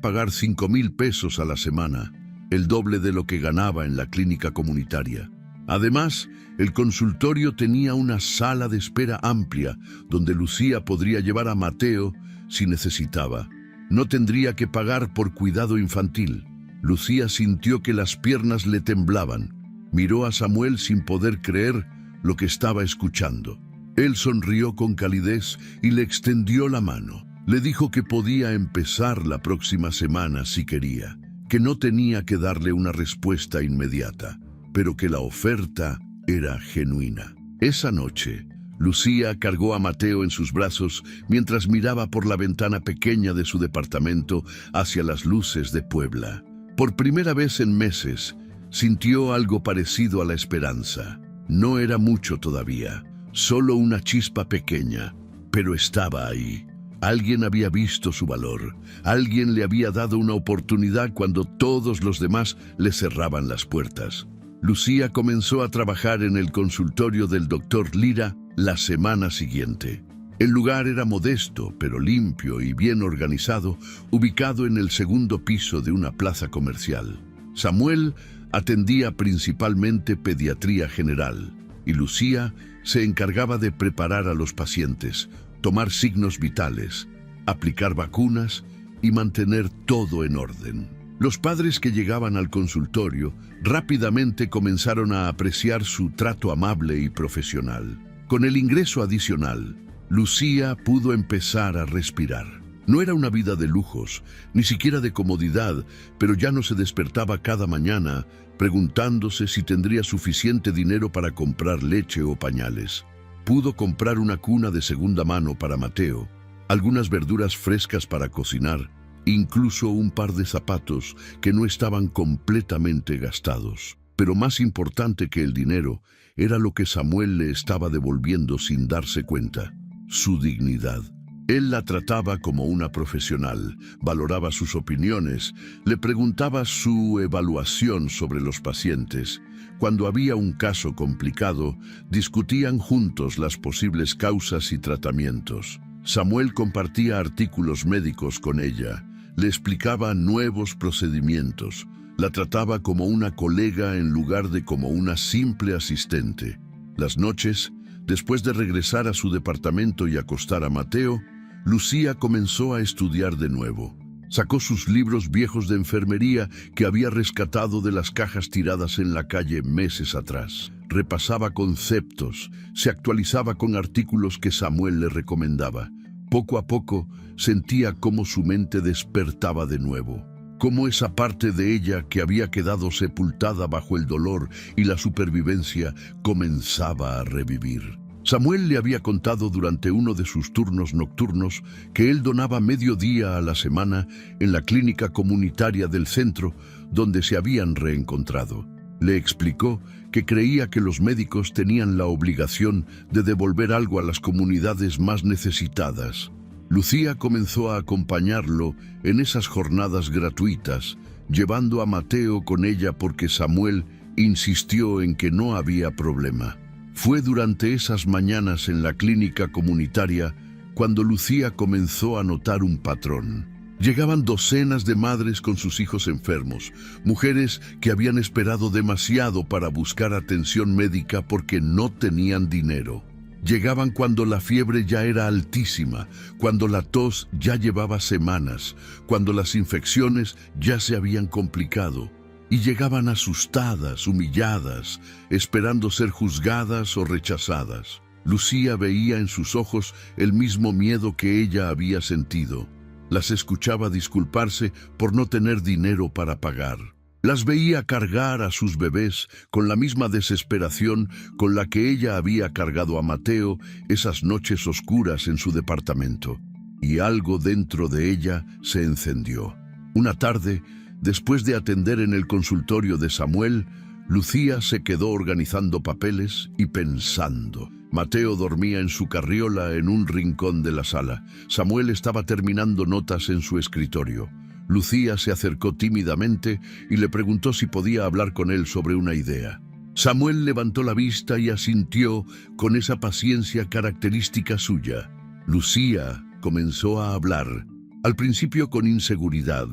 pagar 5,000 pesos a la semana, el doble de lo que ganaba en la clínica comunitaria. Además, el consultorio tenía una sala de espera amplia, donde Lucía podría llevar a Mateo si necesitaba. No tendría que pagar por cuidado infantil. Lucía sintió que las piernas le temblaban. Miró a Samuel sin poder creer lo que estaba escuchando. Él sonrió con calidez y le extendió la mano. Le dijo que podía empezar la próxima semana si quería, que no tenía que darle una respuesta inmediata, pero que la oferta era genuina. Esa noche, Lucía cargó a Mateo en sus brazos mientras miraba por la ventana pequeña de su departamento hacia las luces de Puebla. Por primera vez en meses, sintió algo parecido a la esperanza. No era mucho todavía, solo una chispa pequeña, pero estaba ahí. Alguien había visto su valor, alguien le había dado una oportunidad cuando todos los demás le cerraban las puertas. Lucía comenzó a trabajar en el consultorio del doctor Lira la semana siguiente. El lugar era modesto, pero limpio y bien organizado, ubicado en el segundo piso de una plaza comercial. Samuel atendía principalmente pediatría general, y Lucía se encargaba de preparar a los pacientes, tomar signos vitales, aplicar vacunas y mantener todo en orden. Los padres que llegaban al consultorio rápidamente comenzaron a apreciar su trato amable y profesional. Con el ingreso adicional, Lucía pudo empezar a respirar. No era una vida de lujos, ni siquiera de comodidad, pero ya no se despertaba cada mañana preguntándose si tendría suficiente dinero para comprar leche o pañales. Pudo comprar una cuna de segunda mano para Mateo, algunas verduras frescas para cocinar, incluso un par de zapatos que no estaban completamente gastados. Pero más importante que el dinero era lo que Samuel le estaba devolviendo sin darse cuenta: su dignidad. Él la trataba como una profesional, valoraba sus opiniones, le preguntaba su evaluación sobre los pacientes. Cuando había un caso complicado, discutían juntos las posibles causas y tratamientos. Samuel compartía artículos médicos con ella, le explicaba nuevos procedimientos, la trataba como una colega en lugar de como una simple asistente. Las noches, después de regresar a su departamento y acostar a Mateo, Lucía comenzó a estudiar de nuevo. Sacó sus libros viejos de enfermería que había rescatado de las cajas tiradas en la calle meses atrás. Repasaba conceptos, se actualizaba con artículos que Samuel le recomendaba. Poco a poco sentía cómo su mente despertaba de nuevo, cómo esa parte de ella que había quedado sepultada bajo el dolor y la supervivencia comenzaba a revivir. Samuel le había contado durante uno de sus turnos nocturnos que él donaba medio día a la semana en la clínica comunitaria del centro donde se habían reencontrado. Le explicó que creía que los médicos tenían la obligación de devolver algo a las comunidades más necesitadas. Lucía comenzó a acompañarlo en esas jornadas gratuitas, llevando a Mateo con ella porque Samuel insistió en que no había problema. Fue durante esas mañanas en la clínica comunitaria cuando Lucía comenzó a notar un patrón. Llegaban docenas de madres con sus hijos enfermos, mujeres que habían esperado demasiado para buscar atención médica porque no tenían dinero. Llegaban cuando la fiebre ya era altísima, cuando la tos ya llevaba semanas, cuando las infecciones ya se habían complicado. Y llegaban asustadas, humilladas, esperando ser juzgadas o rechazadas. Lucía veía en sus ojos el mismo miedo que ella había sentido. Las escuchaba disculparse por no tener dinero para pagar. Las veía cargar a sus bebés con la misma desesperación con la que ella había cargado a Mateo esas noches oscuras en su departamento. Y algo dentro de ella se encendió. Una tarde, después de atender en el consultorio de Samuel, Lucía se quedó organizando papeles y pensando. Mateo dormía en su carriola en un rincón de la sala. Samuel estaba terminando notas en su escritorio. Lucía se acercó tímidamente y le preguntó si podía hablar con él sobre una idea. Samuel levantó la vista y asintió con esa paciencia característica suya. Lucía comenzó a hablar, al principio con inseguridad,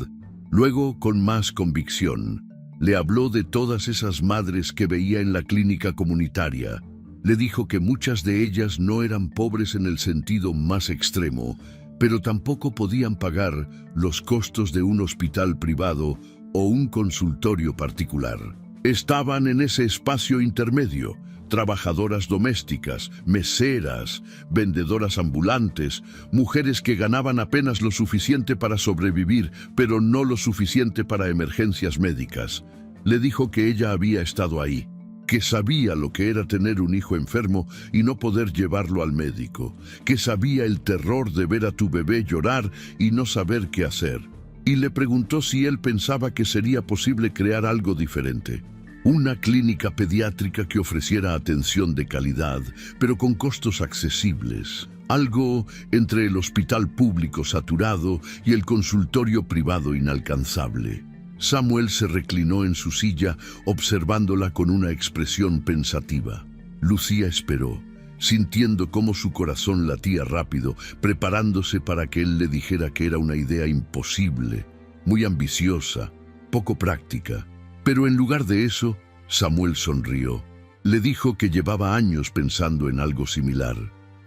luego con más convicción. Le habló de todas esas madres que veía en la clínica comunitaria. Le dijo que muchas de ellas no eran pobres en el sentido más extremo, pero tampoco podían pagar los costos de un hospital privado o un consultorio particular. Estaban en ese espacio intermedio, trabajadoras domésticas, meseras, vendedoras ambulantes, mujeres que ganaban apenas lo suficiente para sobrevivir, pero no lo suficiente para emergencias médicas. Le dijo que ella había estado ahí, que sabía lo que era tener un hijo enfermo y no poder llevarlo al médico, que sabía el terror de ver a tu bebé llorar y no saber qué hacer. Y le preguntó si él pensaba que sería posible crear algo diferente. Una clínica pediátrica que ofreciera atención de calidad, pero con costos accesibles. Algo entre el hospital público saturado y el consultorio privado inalcanzable. Samuel se reclinó en su silla, observándola con una expresión pensativa. Lucía esperó, sintiendo cómo su corazón latía rápido, preparándose para que él le dijera que era una idea imposible, muy ambiciosa, poco práctica. Pero en lugar de eso, Samuel sonrió. Le dijo que llevaba años pensando en algo similar,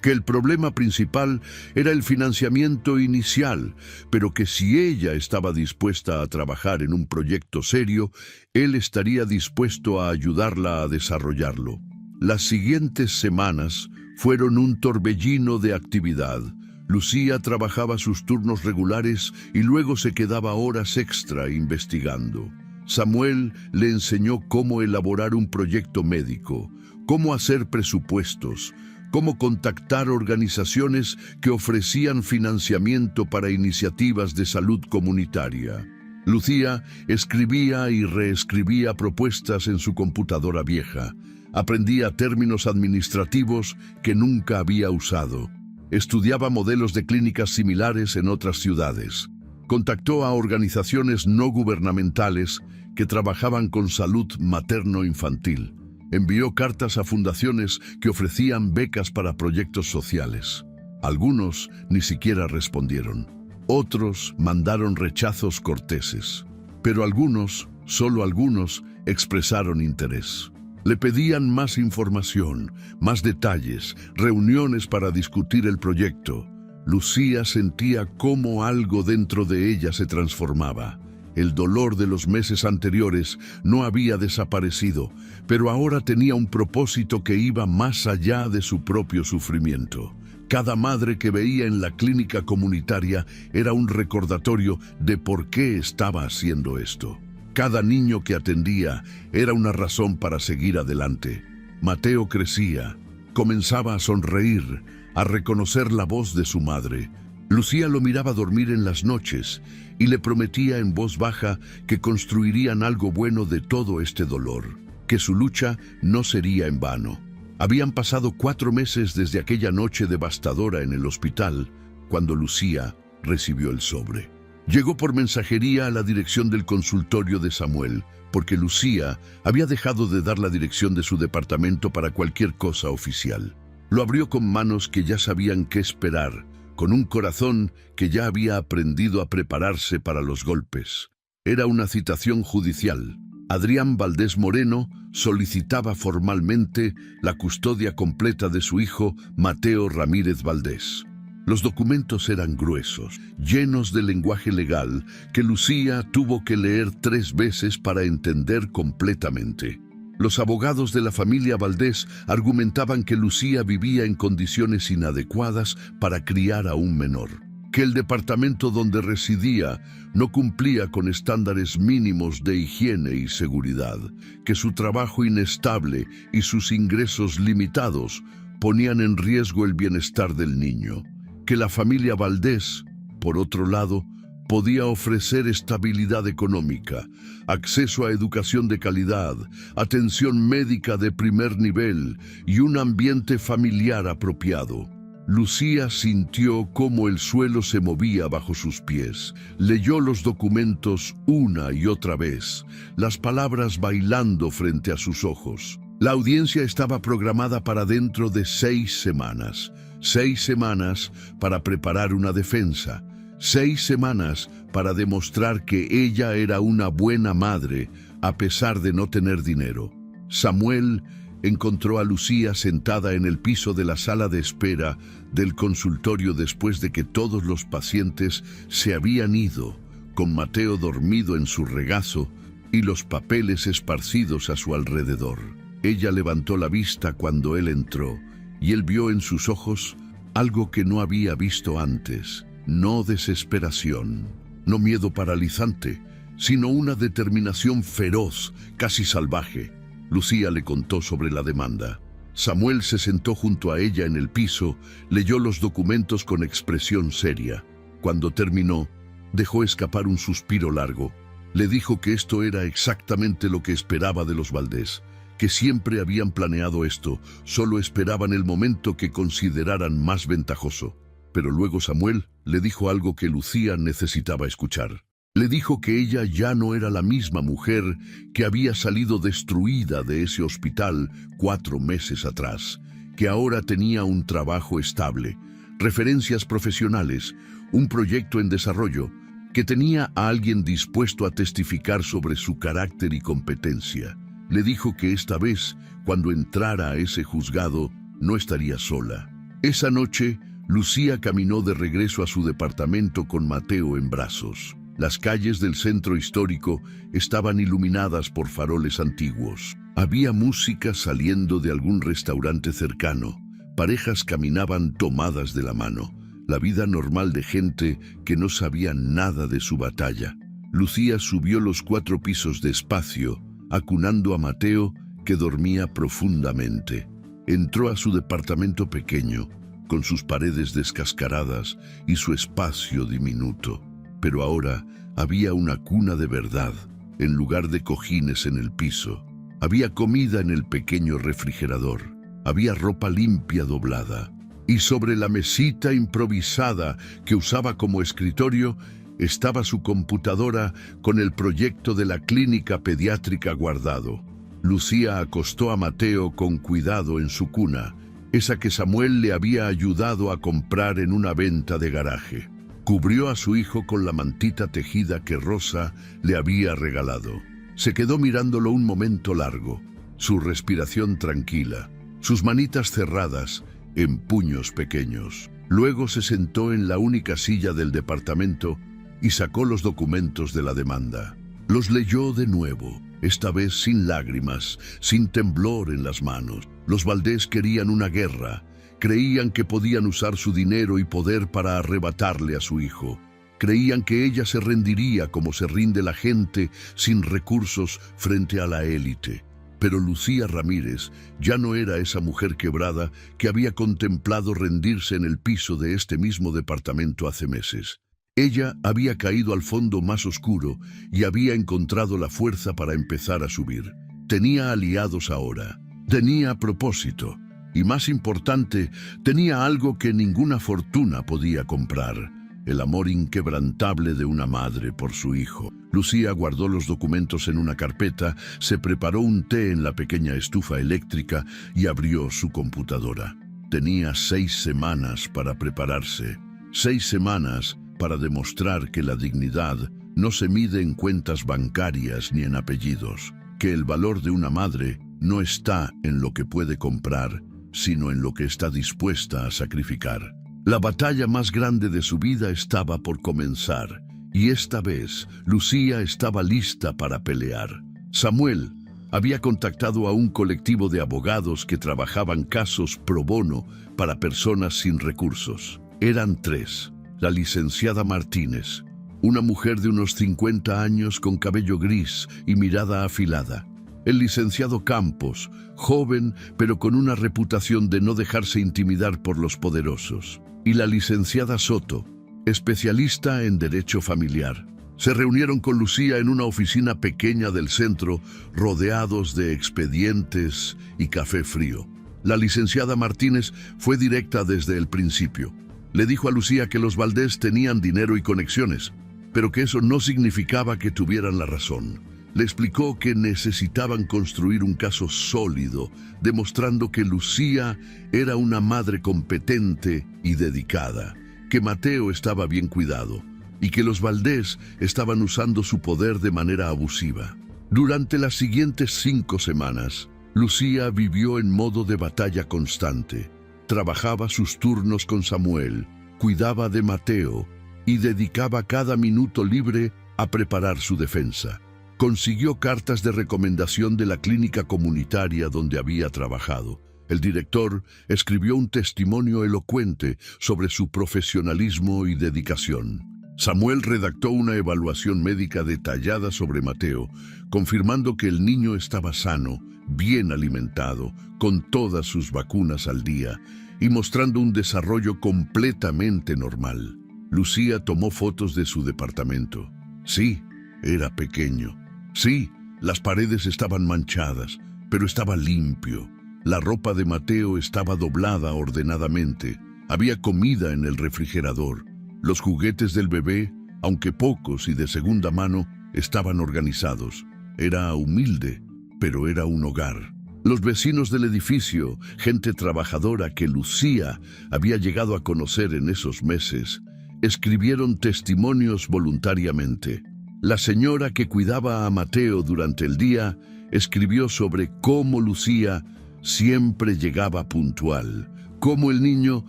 que el problema principal era el financiamiento inicial, pero que si ella estaba dispuesta a trabajar en un proyecto serio, él estaría dispuesto a ayudarla a desarrollarlo. Las siguientes semanas fueron un torbellino de actividad. Lucía trabajaba sus turnos regulares y luego se quedaba horas extra investigando. Samuel le enseñó cómo elaborar un proyecto médico, cómo hacer presupuestos, cómo contactar organizaciones que ofrecían financiamiento para iniciativas de salud comunitaria. Lucía escribía y reescribía propuestas en su computadora vieja. Aprendía términos administrativos que nunca había usado. Estudiaba modelos de clínicas similares en otras ciudades. Contactó a organizaciones no gubernamentales que trabajaban con salud materno-infantil. Envió cartas a fundaciones que ofrecían becas para proyectos sociales. Algunos ni siquiera respondieron. Otros mandaron rechazos corteses. Pero algunos, solo algunos, expresaron interés. Le pedían más información, más detalles, reuniones para discutir el proyecto. Lucía sentía cómo algo dentro de ella se transformaba. El dolor de los meses anteriores no había desaparecido, pero ahora tenía un propósito que iba más allá de su propio sufrimiento. Cada madre que veía en la clínica comunitaria era un recordatorio de por qué estaba haciendo esto. Cada niño que atendía era una razón para seguir adelante. Mateo crecía, comenzaba a sonreír, a reconocer la voz de su madre. Lucía lo miraba dormir en las noches y le prometía en voz baja que construirían algo bueno de todo este dolor, que su lucha no sería en vano. Habían pasado 4 meses desde aquella noche devastadora en el hospital, cuando Lucía recibió el sobre. Llegó por mensajería a la dirección del consultorio de Samuel, porque Lucía había dejado de dar la dirección de su departamento para cualquier cosa oficial. Lo abrió con manos que ya sabían qué esperar, con un corazón que ya había aprendido a prepararse para los golpes. Era una citación judicial. Adrián Valdés Moreno solicitaba formalmente la custodia completa de su hijo Mateo Ramírez Valdés. Los documentos eran gruesos, llenos de lenguaje legal que Lucía tuvo que leer 3 veces para entender completamente. Los abogados de la familia Valdés argumentaban que Lucía vivía en condiciones inadecuadas para criar a un menor. que el departamento donde residía no cumplía con estándares mínimos de higiene y seguridad, que su trabajo inestable y sus ingresos limitados ponían en riesgo el bienestar del niño, que la familia Valdés, por otro lado, podía ofrecer estabilidad económica, acceso a educación de calidad, atención médica de primer nivel y un ambiente familiar apropiado. Lucía sintió cómo el suelo se movía bajo sus pies. Leyó los documentos una y otra vez, las palabras bailando frente a sus ojos. La audiencia estaba programada para dentro de 6 semanas. 6 semanas para preparar una defensa. 6 semanas para demostrar que ella era una buena madre, a pesar de no tener dinero. Samuel encontró a Lucía sentada en el piso de la sala de espera del consultorio después de que todos los pacientes se habían ido, con Mateo dormido en su regazo y los papeles esparcidos a su alrededor. Ella levantó la vista cuando él entró, y él vio en sus ojos algo que no había visto antes. No desesperación, no miedo paralizante, sino una determinación feroz, casi salvaje. Lucía le contó sobre la demanda. Samuel se sentó junto a ella en el piso, leyó los documentos con expresión seria. Cuando terminó, dejó escapar un suspiro largo. Le dijo que esto era exactamente lo que esperaba de los Valdés, que siempre habían planeado esto, solo esperaban el momento que consideraran más ventajoso. Pero luego Samuel le dijo algo que Lucía necesitaba escuchar. Le dijo que ella ya no era la misma mujer que había salido destruida de ese hospital 4 meses atrás, que ahora tenía un trabajo estable, referencias profesionales, un proyecto en desarrollo, que tenía a alguien dispuesto a testificar sobre su carácter y competencia. Le dijo que esta vez, cuando entrara a ese juzgado, no estaría sola. Esa noche, Lucía caminó de regreso a su departamento con Mateo en brazos. Las calles del centro histórico estaban iluminadas por faroles antiguos. Había música saliendo de algún restaurante cercano. Parejas caminaban tomadas de la mano. La vida normal de gente que no sabía nada de su batalla. Lucía subió los 4 pisos despacio, acunando a Mateo, que dormía profundamente. Entró a su departamento pequeño, con sus paredes descascaradas y su espacio diminuto. Pero ahora había una cuna de verdad, en lugar de cojines en el piso. Había comida en el pequeño refrigerador. Había ropa limpia doblada. Y sobre la mesita improvisada que usaba como escritorio, estaba su computadora con el proyecto de la clínica pediátrica guardado. Lucía acostó a Mateo con cuidado en su cuna, esa que Samuel le había ayudado a comprar en una venta de garaje. Cubrió a su hijo con la mantita tejida que Rosa le había regalado. Se quedó mirándolo un momento largo, su respiración tranquila, sus manitas cerradas en puños pequeños. Luego se sentó en la única silla del departamento y sacó los documentos de la demanda. Los leyó de nuevo, esta vez sin lágrimas, sin temblor en las manos. Los Valdés querían una guerra. Creían que podían usar su dinero y poder para arrebatarle a su hijo. Creían que ella se rendiría como se rinde la gente sin recursos frente a la élite. Pero Lucía Ramírez ya no era esa mujer quebrada que había contemplado rendirse en el piso de este mismo departamento hace meses. Ella había caído al fondo más oscuro y había encontrado la fuerza para empezar a subir. Tenía aliados ahora. Tenía propósito. Y más importante, tenía algo que ninguna fortuna podía comprar: el amor inquebrantable de una madre por su hijo. Lucía guardó los documentos en una carpeta, se preparó un té en la pequeña estufa eléctrica y abrió su computadora. Tenía 6 semanas para prepararse, 6 semanas para demostrar que la dignidad no se mide en cuentas bancarias ni en apellidos, que el valor de una madre no está en lo que puede comprar, sino en lo que está dispuesta a sacrificar. La batalla más grande de su vida estaba por comenzar, y esta vez Lucía estaba lista para pelear. Samuel había contactado a un colectivo de abogados que trabajaban casos pro bono para personas sin recursos. Eran 3: La licenciada Martínez, una mujer de unos 50 años con cabello gris y mirada afilada. El licenciado Campos, joven pero con una reputación de no dejarse intimidar por los poderosos. Y la licenciada Soto, especialista en derecho familiar. Se reunieron con Lucía en una oficina pequeña del centro, rodeados de expedientes y café frío. La licenciada Martínez fue directa desde el principio. Le dijo a Lucía que los Valdés tenían dinero y conexiones, pero que eso no significaba que tuvieran la razón. Le explicó que necesitaban construir un caso sólido, demostrando que Lucía era una madre competente y dedicada, que Mateo estaba bien cuidado y que los Valdés estaban usando su poder de manera abusiva. Durante las siguientes 5 semanas, Lucía vivió en modo de batalla constante. Trabajaba sus turnos con Samuel, cuidaba de Mateo y dedicaba cada minuto libre a preparar su defensa. Consiguió cartas de recomendación de la clínica comunitaria donde había trabajado. El director escribió un testimonio elocuente sobre su profesionalismo y dedicación. Samuel redactó una evaluación médica detallada sobre Mateo, confirmando que el niño estaba sano, bien alimentado, con todas sus vacunas al día y mostrando un desarrollo completamente normal. Lucía tomó fotos de su departamento. Sí, era pequeño. Sí, las paredes estaban manchadas, pero estaba limpio. La ropa de Mateo estaba doblada ordenadamente. Había comida en el refrigerador. Los juguetes del bebé, aunque pocos y de segunda mano, estaban organizados. Era humilde, pero era un hogar. Los vecinos del edificio, gente trabajadora que Lucía había llegado a conocer en esos meses, escribieron testimonios voluntariamente. La señora que cuidaba a Mateo durante el día escribió sobre cómo Lucía siempre llegaba puntual, cómo el niño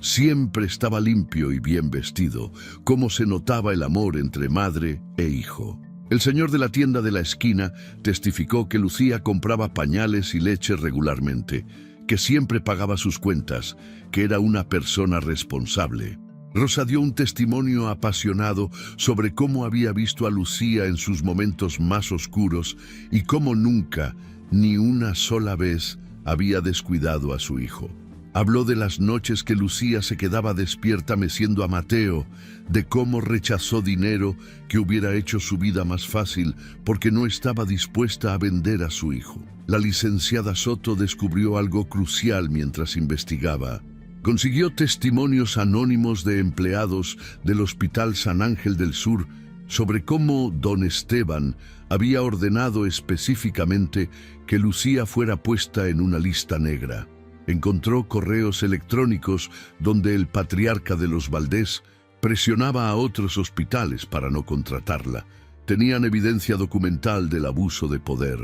siempre estaba limpio y bien vestido, cómo se notaba el amor entre madre e hijo. El señor de la tienda de la esquina testificó que Lucía compraba pañales y leche regularmente, que siempre pagaba sus cuentas, que era una persona responsable. Rosa dio un testimonio apasionado sobre cómo había visto a Lucía en sus momentos más oscuros y cómo nunca, ni una sola vez, había descuidado a su hijo. Habló de las noches que Lucía se quedaba despierta meciendo a Mateo, de cómo rechazó dinero que hubiera hecho su vida más fácil porque no estaba dispuesta a vender a su hijo. La licenciada Soto descubrió algo crucial mientras investigaba. Consiguió testimonios anónimos de empleados del Hospital San Ángel del Sur sobre cómo don Esteban había ordenado específicamente que Lucía fuera puesta en una lista negra. Encontró correos electrónicos donde el patriarca de los Valdés presionaba a otros hospitales para no contratarla. Tenían evidencia documental del abuso de poder.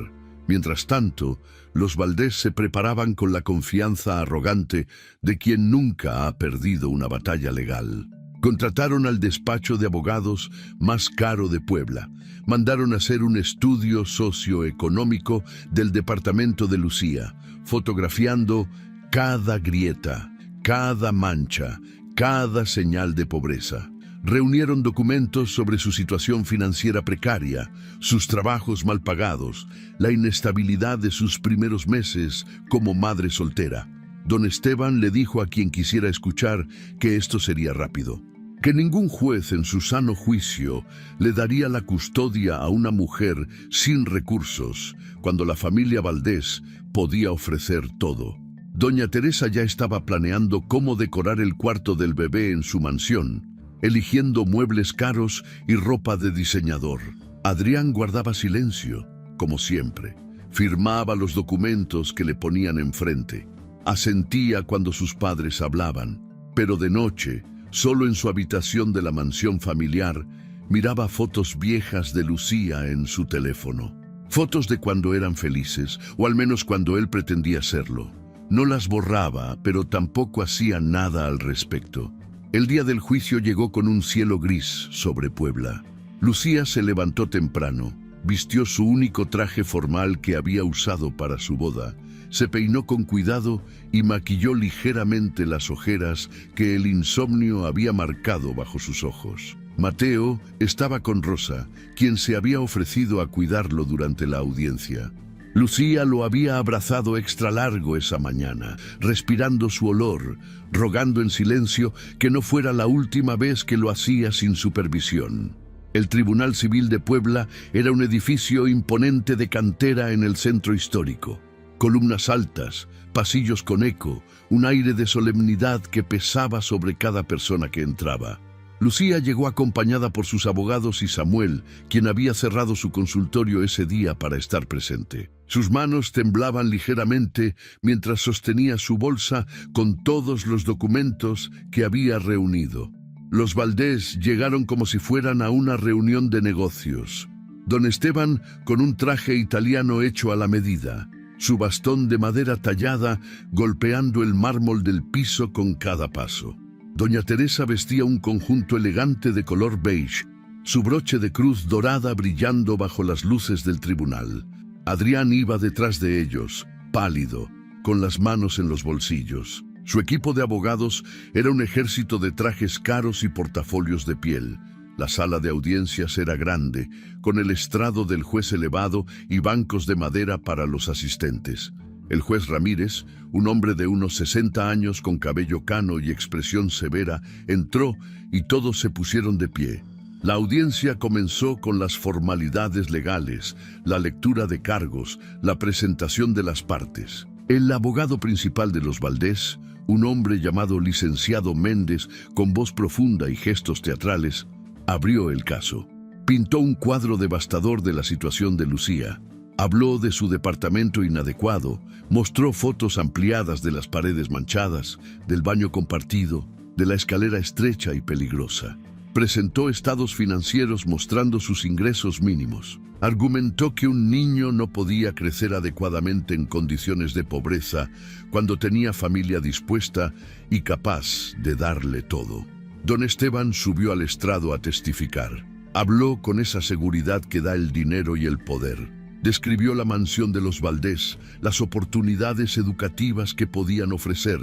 Mientras tanto, los Valdés se preparaban con la confianza arrogante de quien nunca ha perdido una batalla legal. Contrataron al despacho de abogados más caro de Puebla. Mandaron hacer un estudio socioeconómico del departamento de Lucía, fotografiando cada grieta, cada mancha, cada señal de pobreza. Reunieron documentos sobre su situación financiera precaria, sus trabajos mal pagados, la inestabilidad de sus primeros meses como madre soltera. Don Esteban le dijo a quien quisiera escuchar que esto sería rápido, que ningún juez en su sano juicio le daría la custodia a una mujer sin recursos, cuando la familia Valdés podía ofrecer todo. Doña Teresa ya estaba planeando cómo decorar el cuarto del bebé en su mansión, eligiendo muebles caros y ropa de diseñador. Adrián guardaba silencio, como siempre. Firmaba los documentos que le ponían enfrente. Asentía cuando sus padres hablaban, pero de noche, solo en su habitación de la mansión familiar, miraba fotos viejas de Lucía en su teléfono. Fotos de cuando eran felices, o al menos cuando él pretendía serlo. No las borraba, pero tampoco hacía nada al respecto. El día del juicio llegó con un cielo gris sobre Puebla. Lucía se levantó temprano, vistió su único traje formal que había usado para su boda, Se peinó con cuidado y maquilló ligeramente las ojeras que el insomnio había marcado bajo sus ojos. Mateo estaba con Rosa, quien se había ofrecido a cuidarlo durante la audiencia. Lucía lo había abrazado extra largo esa mañana, respirando su olor, rogando en silencio que no fuera la última vez que lo hacía sin supervisión. El Tribunal Civil de Puebla era un edificio imponente de cantera en el centro histórico. Columnas altas, pasillos con eco, un aire de solemnidad que pesaba sobre cada persona que entraba. Lucía llegó acompañada por sus abogados y Samuel, quien había cerrado su consultorio ese día para estar presente. Sus manos temblaban ligeramente mientras sostenía su bolsa con todos los documentos que había reunido. Los Valdés llegaron como si fueran a una reunión de negocios. Don Esteban con un traje italiano hecho a la medida, su bastón de madera tallada golpeando el mármol del piso con cada paso. Doña Teresa vestía un conjunto elegante de color beige, su broche de cruz dorada brillando bajo las luces del tribunal. Adrián iba detrás de ellos, pálido, con las manos en los bolsillos. Su equipo de abogados era un ejército de trajes caros y portafolios de piel. La sala de audiencias era grande, con el estrado del juez elevado y bancos de madera para los asistentes. El juez Ramírez, un hombre de unos 60 años con cabello cano y expresión severa, entró y todos se pusieron de pie. La audiencia comenzó con las formalidades legales, la lectura de cargos, la presentación de las partes. El abogado principal de los Valdés, un hombre llamado licenciado Méndez, con voz profunda y gestos teatrales, abrió el caso. Pintó un cuadro devastador de la situación de Lucía. Habló de su departamento inadecuado, mostró fotos ampliadas de las paredes manchadas, del baño compartido, de la escalera estrecha y peligrosa. Presentó estados financieros mostrando sus ingresos mínimos. Argumentó que un niño no podía crecer adecuadamente en condiciones de pobreza cuando tenía familia dispuesta y capaz de darle todo. Don Esteban subió al estrado a testificar. Habló con esa seguridad que da el dinero y el poder. Describió la mansión de los Valdés, las oportunidades educativas que podían ofrecer,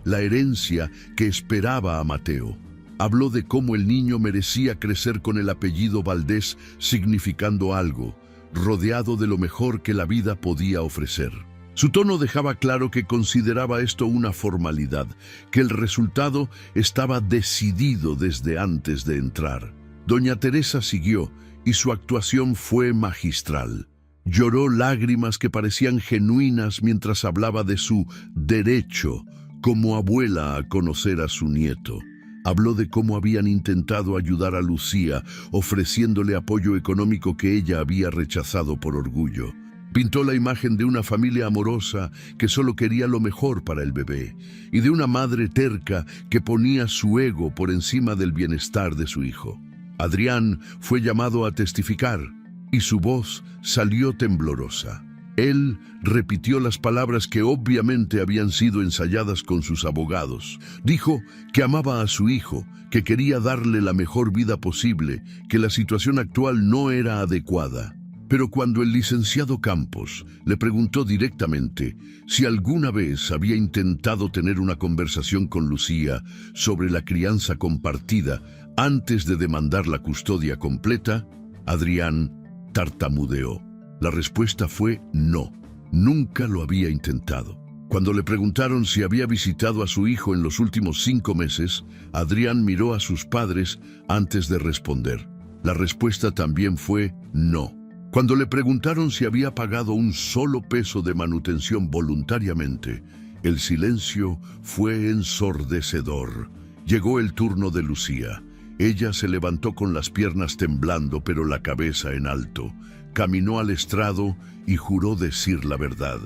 la herencia que esperaba a Mateo. Habló de cómo el niño merecía crecer con el apellido Valdés, significando algo, rodeado de lo mejor que la vida podía ofrecer. Su tono dejaba claro que consideraba esto una formalidad, que el resultado estaba decidido desde antes de entrar. Doña Teresa siguió y su actuación fue magistral. Lloró lágrimas que parecían genuinas mientras hablaba de su derecho como abuela a conocer a su nieto. Habló de cómo habían intentado ayudar a Lucía, ofreciéndole apoyo económico que ella había rechazado por orgullo. Pintó la imagen de una familia amorosa que solo quería lo mejor para el bebé, y de una madre terca que ponía su ego por encima del bienestar de su hijo. Adrián fue llamado a testificar, y su voz salió temblorosa. Él repitió las palabras que obviamente habían sido ensayadas con sus abogados. Dijo que amaba a su hijo, que quería darle la mejor vida posible, que la situación actual no era adecuada. Pero cuando el licenciado Campos le preguntó directamente si alguna vez había intentado tener una conversación con Lucía sobre la crianza compartida antes de demandar la custodia completa, Adrián tartamudeó. La respuesta fue no, nunca lo había intentado. Cuando le preguntaron si había visitado a su hijo en los últimos 5 meses, Adrián miró a sus padres antes de responder. La respuesta también fue no. Cuando le preguntaron si había pagado un solo peso de manutención voluntariamente, el silencio fue ensordecedor. Llegó el turno de Lucía. Ella se levantó con las piernas temblando, pero la cabeza en alto. Caminó al estrado y juró decir la verdad.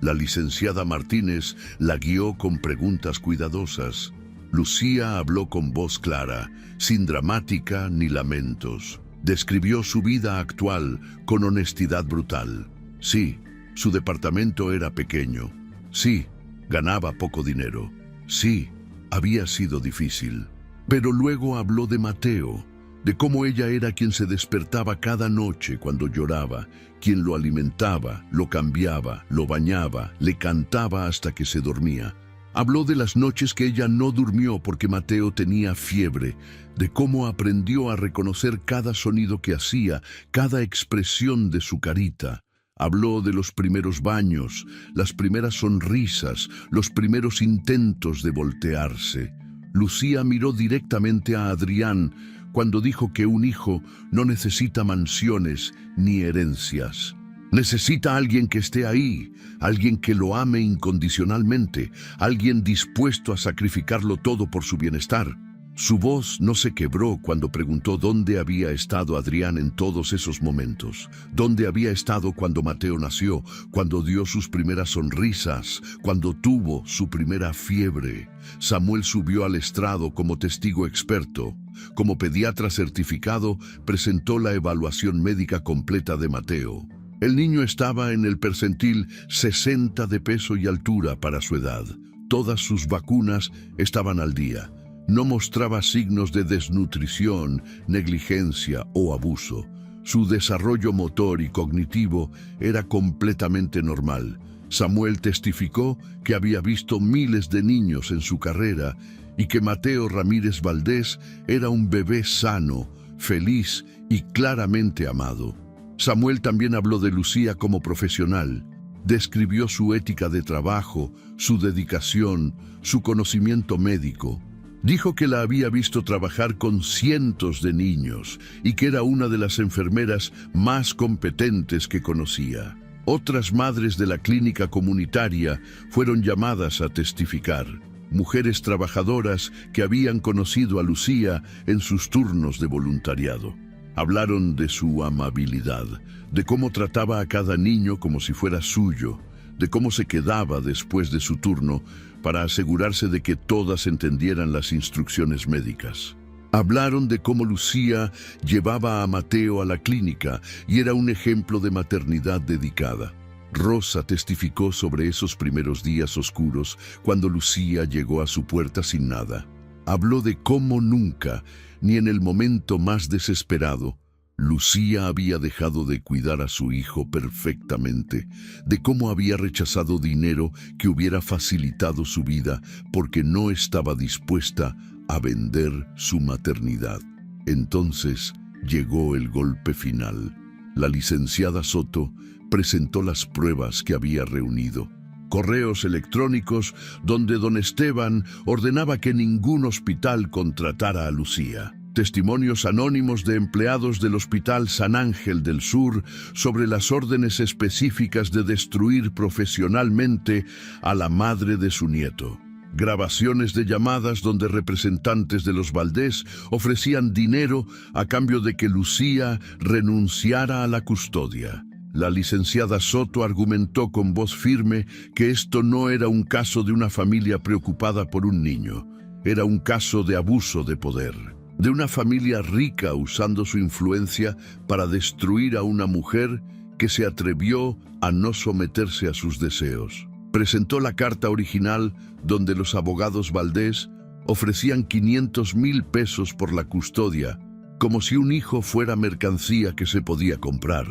La licenciada Martínez la guió con preguntas cuidadosas. Lucía habló con voz clara, sin dramática ni lamentos. Describió su vida actual con honestidad brutal. Sí, su departamento era pequeño. Sí, ganaba poco dinero. Sí, había sido difícil. Pero luego habló de Mateo, de cómo ella era quien se despertaba cada noche cuando lloraba, quien lo alimentaba, lo cambiaba, lo bañaba, le cantaba hasta que se dormía. Habló de las noches que ella no durmió porque Mateo tenía fiebre, de cómo aprendió a reconocer cada sonido que hacía, cada expresión de su carita. Habló de los primeros baños, las primeras sonrisas, los primeros intentos de voltearse. Lucía miró directamente a Adrián cuando dijo que un hijo no necesita mansiones ni herencias. Necesita a alguien que esté ahí, alguien que lo ame incondicionalmente, alguien dispuesto a sacrificarlo todo por su bienestar. Su voz no se quebró cuando preguntó dónde había estado Adrián en todos esos momentos, dónde había estado cuando Mateo nació, cuando dio sus primeras sonrisas, cuando tuvo su primera fiebre. Samuel subió al estrado como testigo experto. Como pediatra certificado, presentó la evaluación médica completa de Mateo. El niño estaba en el percentil 60 de peso y altura para su edad. Todas sus vacunas estaban al día. No mostraba signos de desnutrición, negligencia o abuso. Su desarrollo motor y cognitivo era completamente normal. Samuel testificó que había visto miles de niños en su carrera y que Mateo Ramírez Valdés era un bebé sano, feliz y claramente amado. Samuel también habló de Lucía como profesional. Describió su ética de trabajo, su dedicación, su conocimiento médico. Dijo que la había visto trabajar con cientos de niños y que era una de las enfermeras más competentes que conocía. Otras madres de la clínica comunitaria fueron llamadas a testificar. Mujeres trabajadoras que habían conocido a Lucía en sus turnos de voluntariado. Hablaron de su amabilidad, de cómo trataba a cada niño como si fuera suyo, de cómo se quedaba después de su turno para asegurarse de que todas entendieran las instrucciones médicas. Hablaron de cómo Lucía llevaba a Mateo a la clínica y era un ejemplo de maternidad dedicada. Rosa testificó sobre esos primeros días oscuros cuando Lucía llegó a su puerta sin nada. Habló de cómo nunca, ni en el momento más desesperado, Lucía había dejado de cuidar a su hijo perfectamente, de cómo había rechazado dinero que hubiera facilitado su vida porque no estaba dispuesta a vender su maternidad. Entonces llegó el golpe final. La licenciada Soto presentó las pruebas que había reunido. Correos electrónicos donde don Esteban ordenaba que ningún hospital contratara a Lucía. Testimonios anónimos de empleados del Hospital San Ángel del Sur sobre las órdenes específicas de destruir profesionalmente a la madre de su nieto. Grabaciones de llamadas donde representantes de los Valdés ofrecían dinero a cambio de que Lucía renunciara a la custodia. La licenciada Soto argumentó con voz firme que esto no era un caso de una familia preocupada por un niño, era un caso de abuso de poder, de una familia rica usando su influencia para destruir a una mujer que se atrevió a no someterse a sus deseos. Presentó la carta original donde los abogados Valdés ofrecían 500,000 pesos por la custodia, como si un hijo fuera mercancía que se podía comprar.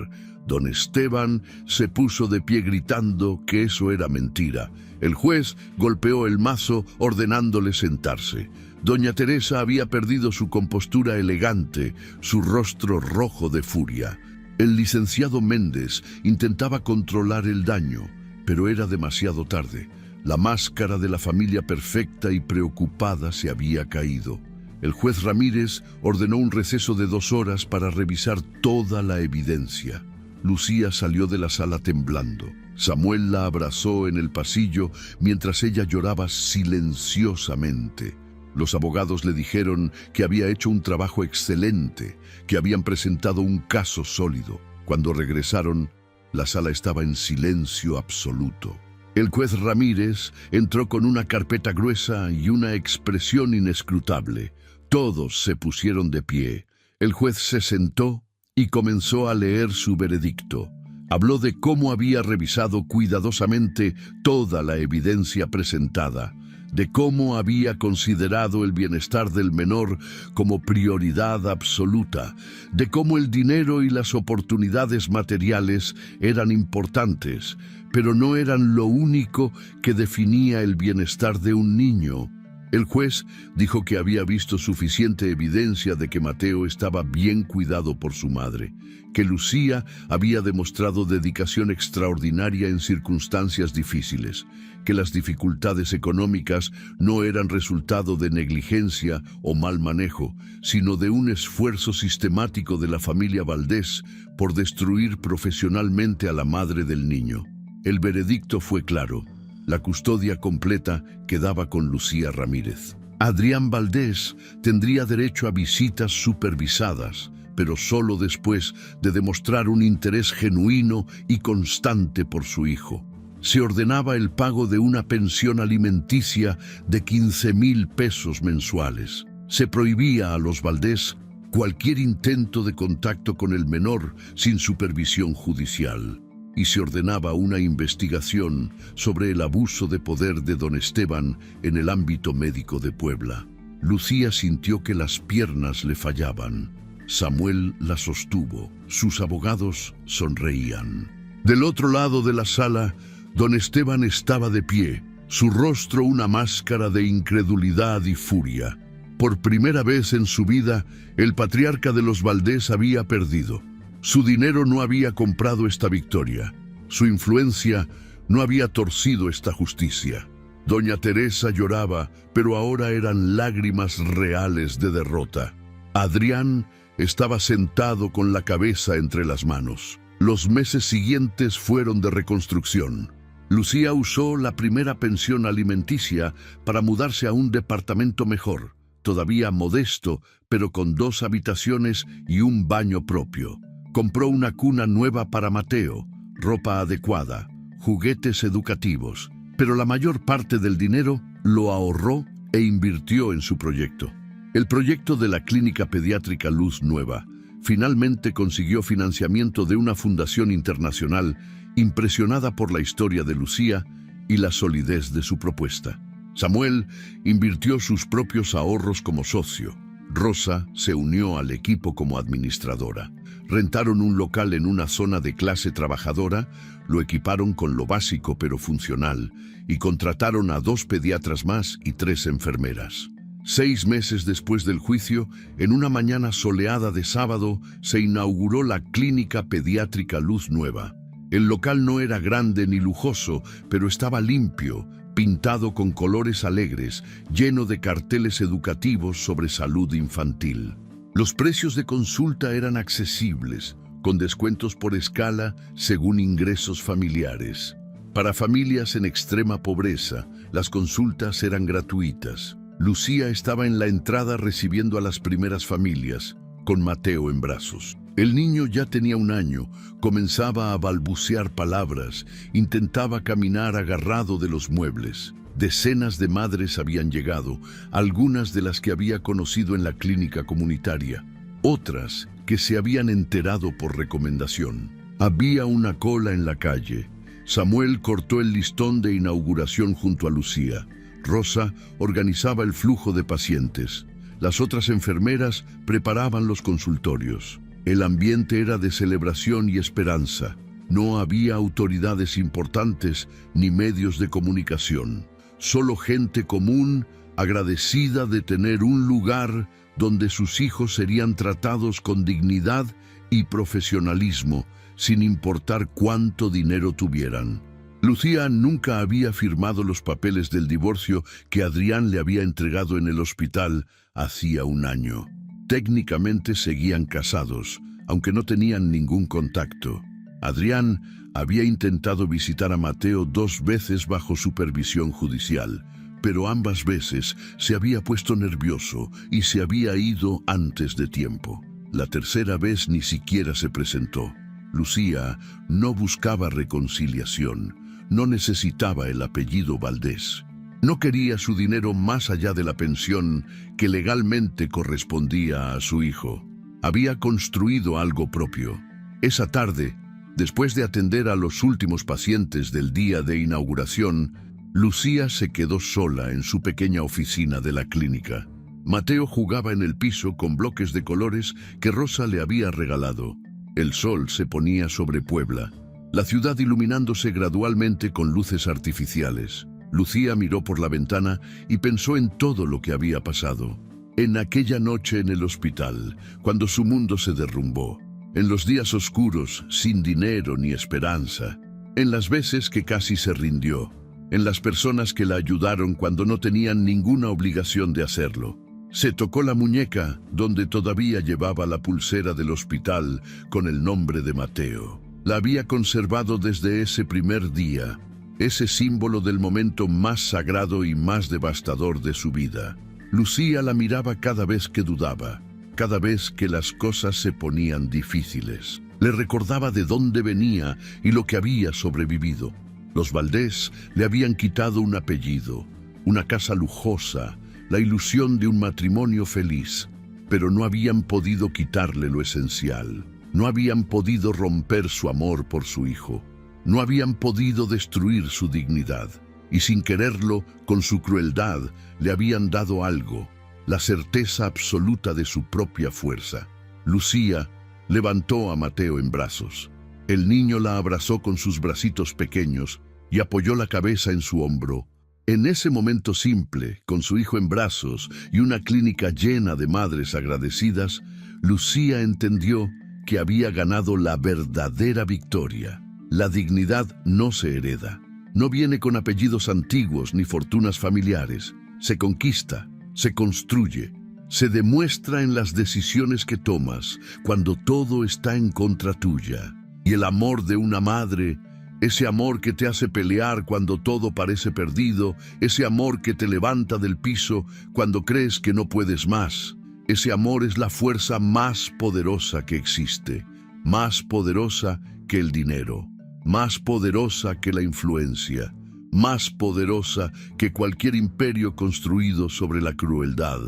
Don Esteban se puso de pie gritando que eso era mentira. El juez golpeó el mazo ordenándole sentarse. Doña Teresa había perdido su compostura elegante, su rostro rojo de furia. El licenciado Méndez intentaba controlar el daño, pero era demasiado tarde. La máscara de la familia perfecta y preocupada se había caído. El juez Ramírez ordenó un receso de 2 horas para revisar toda la evidencia. Lucía salió de la sala temblando. Samuel la abrazó en el pasillo mientras ella lloraba silenciosamente. Los abogados le dijeron que había hecho un trabajo excelente, que habían presentado un caso sólido. Cuando regresaron, la sala estaba en silencio absoluto. El juez Ramírez entró con una carpeta gruesa y una expresión inescrutable. Todos se pusieron de pie. El juez se sentó y comenzó a leer su veredicto. Habló de cómo había revisado cuidadosamente toda la evidencia presentada, de cómo había considerado el bienestar del menor como prioridad absoluta, de cómo el dinero y las oportunidades materiales eran importantes, pero no eran lo único que definía el bienestar de un niño. El juez dijo que había visto suficiente evidencia de que Mateo estaba bien cuidado por su madre, que Lucía había demostrado dedicación extraordinaria en circunstancias difíciles, que las dificultades económicas no eran resultado de negligencia o mal manejo, sino de un esfuerzo sistemático de la familia Valdés por destruir profesionalmente a la madre del niño. El veredicto fue claro. La custodia completa quedaba con Lucía Ramírez. Adrián Valdés tendría derecho a visitas supervisadas, pero solo después de demostrar un interés genuino y constante por su hijo. Se ordenaba el pago de una pensión alimenticia de 15,000 pesos mensuales. Se prohibía a los Valdés cualquier intento de contacto con el menor sin supervisión judicial. Y se ordenaba una investigación sobre el abuso de poder de don Esteban en el ámbito médico de Puebla. Lucía sintió que las piernas le fallaban. Samuel la sostuvo. Sus abogados sonreían. Del otro lado de la sala, don Esteban estaba de pie, su rostro una máscara de incredulidad y furia. Por primera vez en su vida, el patriarca de los Valdés había perdido. Su dinero no había comprado esta victoria. Su influencia no había torcido esta justicia. Doña Teresa lloraba, pero ahora eran lágrimas reales de derrota. Adrián estaba sentado con la cabeza entre las manos. Los meses siguientes fueron de reconstrucción. Lucía usó la primera pensión alimenticia para mudarse a un departamento mejor, todavía modesto, pero con 2 habitaciones y un baño propio. Compró una cuna nueva para Mateo, ropa adecuada, juguetes educativos, pero la mayor parte del dinero lo ahorró e invirtió en su proyecto. El proyecto de la Clínica Pediátrica Luz Nueva finalmente consiguió financiamiento de una fundación internacional impresionada por la historia de Lucía y la solidez de su propuesta. Samuel invirtió sus propios ahorros como socio. Rosa se unió al equipo como administradora. Rentaron un local en una zona de clase trabajadora, lo equiparon con lo básico pero funcional y contrataron a 2 pediatras más y 3 enfermeras. 6 meses después del juicio, en una mañana soleada de sábado, se inauguró la Clínica Pediátrica Luz Nueva. El local no era grande ni lujoso, pero estaba limpio, pintado con colores alegres, lleno de carteles educativos sobre salud infantil. Los precios de consulta eran accesibles, con descuentos por escala según ingresos familiares. Para familias en extrema pobreza, las consultas eran gratuitas. Lucía estaba en la entrada recibiendo a las primeras familias, con Mateo en brazos. El niño ya tenía 1 año, comenzaba a balbucear palabras, intentaba caminar agarrado de los muebles. Decenas de madres habían llegado, algunas de las que había conocido en la clínica comunitaria, otras que se habían enterado por recomendación. Había una cola en la calle. Samuel cortó el listón de inauguración junto a Lucía. Rosa organizaba el flujo de pacientes. Las otras enfermeras preparaban los consultorios. El ambiente era de celebración y esperanza. No había autoridades importantes ni medios de comunicación. Solo gente común, agradecida de tener un lugar donde sus hijos serían tratados con dignidad y profesionalismo, sin importar cuánto dinero tuvieran. Lucía nunca había firmado los papeles del divorcio que Adrián le había entregado en el hospital hacía 1 año. Técnicamente seguían casados, aunque no tenían ningún contacto. Adrián había intentado visitar a Mateo 2 veces bajo supervisión judicial, pero ambas veces se había puesto nervioso y se había ido antes de tiempo. La tercera vez ni siquiera se presentó. Lucía no buscaba reconciliación, no necesitaba el apellido Valdés. No quería su dinero más allá de la pensión que legalmente correspondía a su hijo. Había construido algo propio. Esa tarde, después de atender a los últimos pacientes del día de inauguración, Lucía se quedó sola en su pequeña oficina de la clínica. Mateo jugaba en el piso con bloques de colores que Rosa le había regalado. El sol se ponía sobre Puebla, la ciudad iluminándose gradualmente con luces artificiales. Lucía miró por la ventana y pensó en todo lo que había pasado. En aquella noche en el hospital, cuando su mundo se derrumbó. En los días oscuros, sin dinero ni esperanza. En las veces que casi se rindió. En las personas que la ayudaron cuando no tenían ninguna obligación de hacerlo. Se tocó la muñeca, donde todavía llevaba la pulsera del hospital con el nombre de Mateo. La había conservado desde ese primer día, ese símbolo del momento más sagrado y más devastador de su vida. Lucía la miraba cada vez que dudaba, cada vez que las cosas se ponían difíciles. Le recordaba de dónde venía y lo que había sobrevivido. Los Valdés le habían quitado un apellido, una casa lujosa, la ilusión de un matrimonio feliz, pero no habían podido quitarle lo esencial. No habían podido romper su amor por su hijo. No habían podido destruir su dignidad. Y sin quererlo, con su crueldad, le habían dado algo, la certeza absoluta de su propia fuerza. Lucía levantó a Mateo en brazos. El niño la abrazó con sus bracitos pequeños y apoyó la cabeza en su hombro. En ese momento simple, con su hijo en brazos y una clínica llena de madres agradecidas, Lucía entendió que había ganado la verdadera victoria. La dignidad no se hereda. No viene con apellidos antiguos ni fortunas familiares. Se conquista, se construye, se demuestra en las decisiones que tomas cuando todo está en contra tuya. Y el amor de una madre, ese amor que te hace pelear cuando todo parece perdido, ese amor que te levanta del piso cuando crees que no puedes más, ese amor es la fuerza más poderosa que existe, más poderosa que el dinero, más poderosa que la influencia, más poderosa que cualquier imperio construido sobre la crueldad.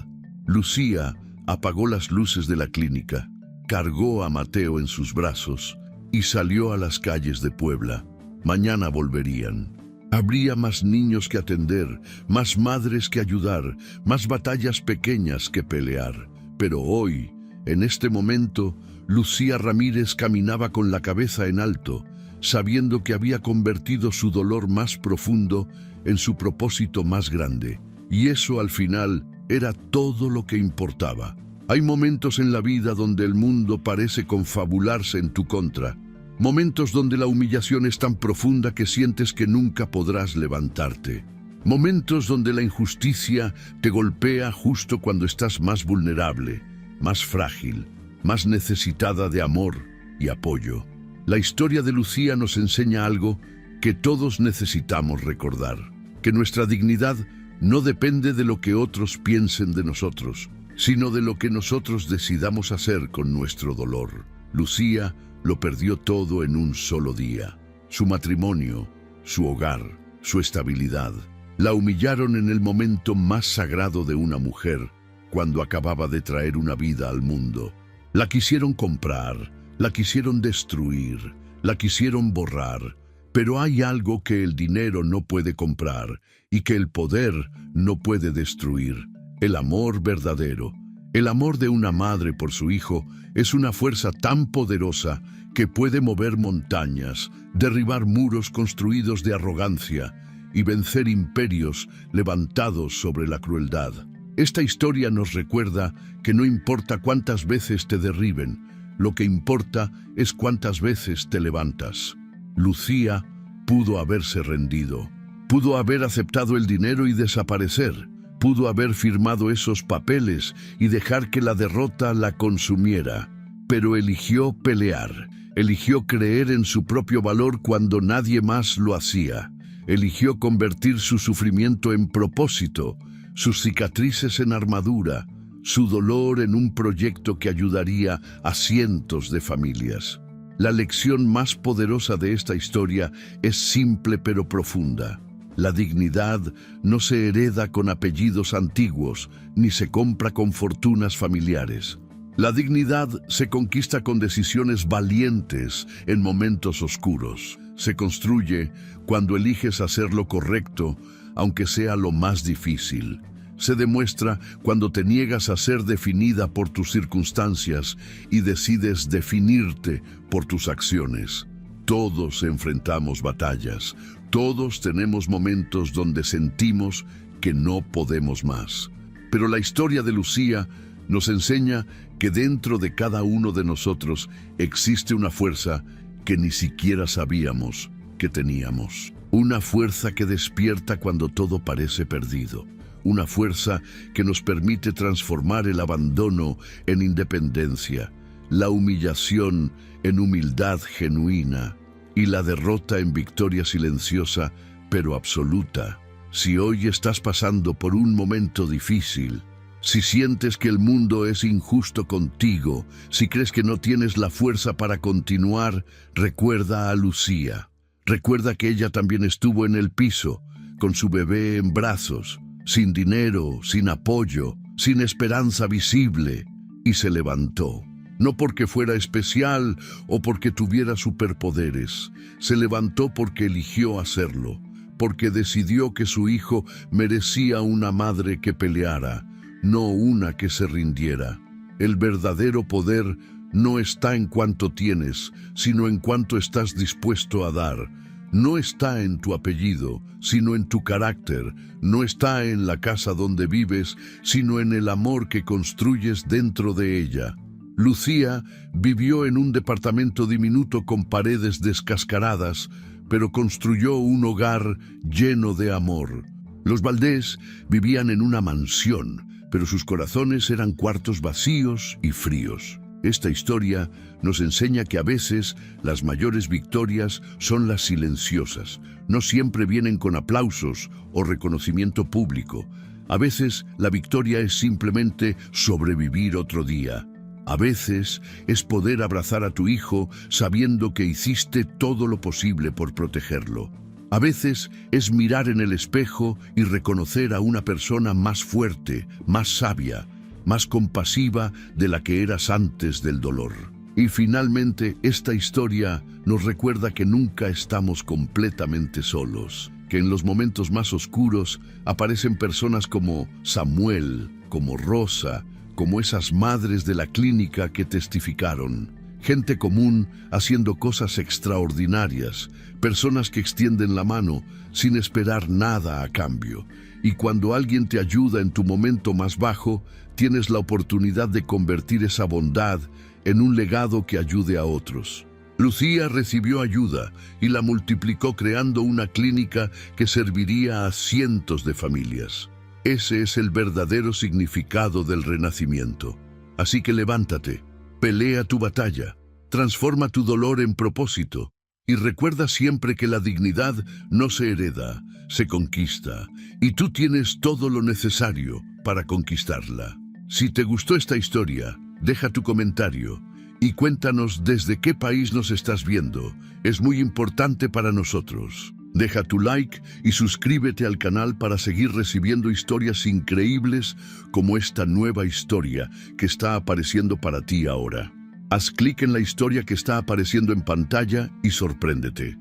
Lucía apagó las luces de la clínica, cargó a Mateo en sus brazos y salió a las calles de Puebla. Mañana volverían. Habría más niños que atender, más madres que ayudar, más batallas pequeñas que pelear. Pero hoy, en este momento, Lucía Ramírez caminaba con la cabeza en alto, sabiendo que había convertido su dolor más profundo en su propósito más grande. Y eso al final era todo lo que importaba. Hay momentos en la vida donde el mundo parece confabularse en tu contra. Momentos donde la humillación es tan profunda que sientes que nunca podrás levantarte. Momentos donde la injusticia te golpea justo cuando estás más vulnerable, más frágil, más necesitada de amor y apoyo. La historia de Lucía nos enseña algo que todos necesitamos recordar, que nuestra dignidad no depende de lo que otros piensen de nosotros, sino de lo que nosotros decidamos hacer con nuestro dolor. Lucía lo perdió todo en un solo día. Su matrimonio, su hogar, su estabilidad. La humillaron en el momento más sagrado de una mujer, cuando acababa de traer una vida al mundo. La quisieron comprar, la quisieron destruir, la quisieron borrar. Pero hay algo que el dinero no puede comprar y que el poder no puede destruir: el amor verdadero. El amor de una madre por su hijo es una fuerza tan poderosa que puede mover montañas, derribar muros construidos de arrogancia y vencer imperios levantados sobre la crueldad. Esta historia nos recuerda que no importa cuántas veces te derriben, lo que importa es cuántas veces te levantas. Lucía pudo haberse rendido, pudo haber aceptado el dinero y desaparecer. Pudo haber firmado esos papeles y dejar que la derrota la consumiera, pero eligió pelear, eligió creer en su propio valor cuando nadie más lo hacía, eligió convertir su sufrimiento en propósito, sus cicatrices en armadura, su dolor en un proyecto que ayudaría a cientos de familias. La lección más poderosa de esta historia es simple pero profunda. La dignidad no se hereda con apellidos antiguos, ni se compra con fortunas familiares. La dignidad se conquista con decisiones valientes en momentos oscuros. Se construye cuando eliges hacer lo correcto, aunque sea lo más difícil. Se demuestra cuando te niegas a ser definida por tus circunstancias y decides definirte por tus acciones. Todos enfrentamos batallas, todos tenemos momentos donde sentimos que no podemos más. Pero la historia de Lucía nos enseña que dentro de cada uno de nosotros existe una fuerza que ni siquiera sabíamos que teníamos. Una fuerza que despierta cuando todo parece perdido. Una fuerza que nos permite transformar el abandono en independencia, la humillación en humildad genuina y la derrota en victoria silenciosa pero absoluta. Si hoy estás pasando por un momento difícil, si sientes que el mundo es injusto contigo, si crees que no tienes la fuerza para continuar, recuerda a Lucía. Recuerda que ella también estuvo en el piso, con su bebé en brazos, sin dinero, sin apoyo, sin esperanza visible, y se levantó. No porque fuera especial o porque tuviera superpoderes. Se levantó porque eligió hacerlo, porque decidió que su hijo merecía una madre que peleara, no una que se rindiera. El verdadero poder no está en cuánto tienes, sino en cuánto estás dispuesto a dar. No está en tu apellido, sino en tu carácter. No está en la casa donde vives, sino en el amor que construyes dentro de ella. Lucía vivió en un departamento diminuto con paredes descascaradas, pero construyó un hogar lleno de amor. Los Valdés vivían en una mansión, pero sus corazones eran cuartos vacíos y fríos. Esta historia nos enseña que a veces las mayores victorias son las silenciosas. No siempre vienen con aplausos o reconocimiento público. A veces la victoria es simplemente sobrevivir otro día. A veces es poder abrazar a tu hijo sabiendo que hiciste todo lo posible por protegerlo. A veces es mirar en el espejo y reconocer a una persona más fuerte, más sabia, más compasiva de la que eras antes del dolor. Y finalmente, esta historia nos recuerda que nunca estamos completamente solos, que en los momentos más oscuros aparecen personas como Samuel, como Rosa, como esas madres de la clínica que testificaron. Gente común haciendo cosas extraordinarias, personas que extienden la mano sin esperar nada a cambio. Y cuando alguien te ayuda en tu momento más bajo, tienes la oportunidad de convertir esa bondad en un legado que ayude a otros. Lucía recibió ayuda y la multiplicó creando una clínica que serviría a cientos de familias. Ese es el verdadero significado del renacimiento. Así que levántate, pelea tu batalla, transforma tu dolor en propósito y recuerda siempre que la dignidad no se hereda, se conquista, y tú tienes todo lo necesario para conquistarla. Si te gustó esta historia, deja tu comentario y cuéntanos desde qué país nos estás viendo. Es muy importante para nosotros. Deja tu like y suscríbete al canal para seguir recibiendo historias increíbles como esta nueva historia que está apareciendo para ti ahora. Haz clic en la historia que está apareciendo en pantalla y sorpréndete.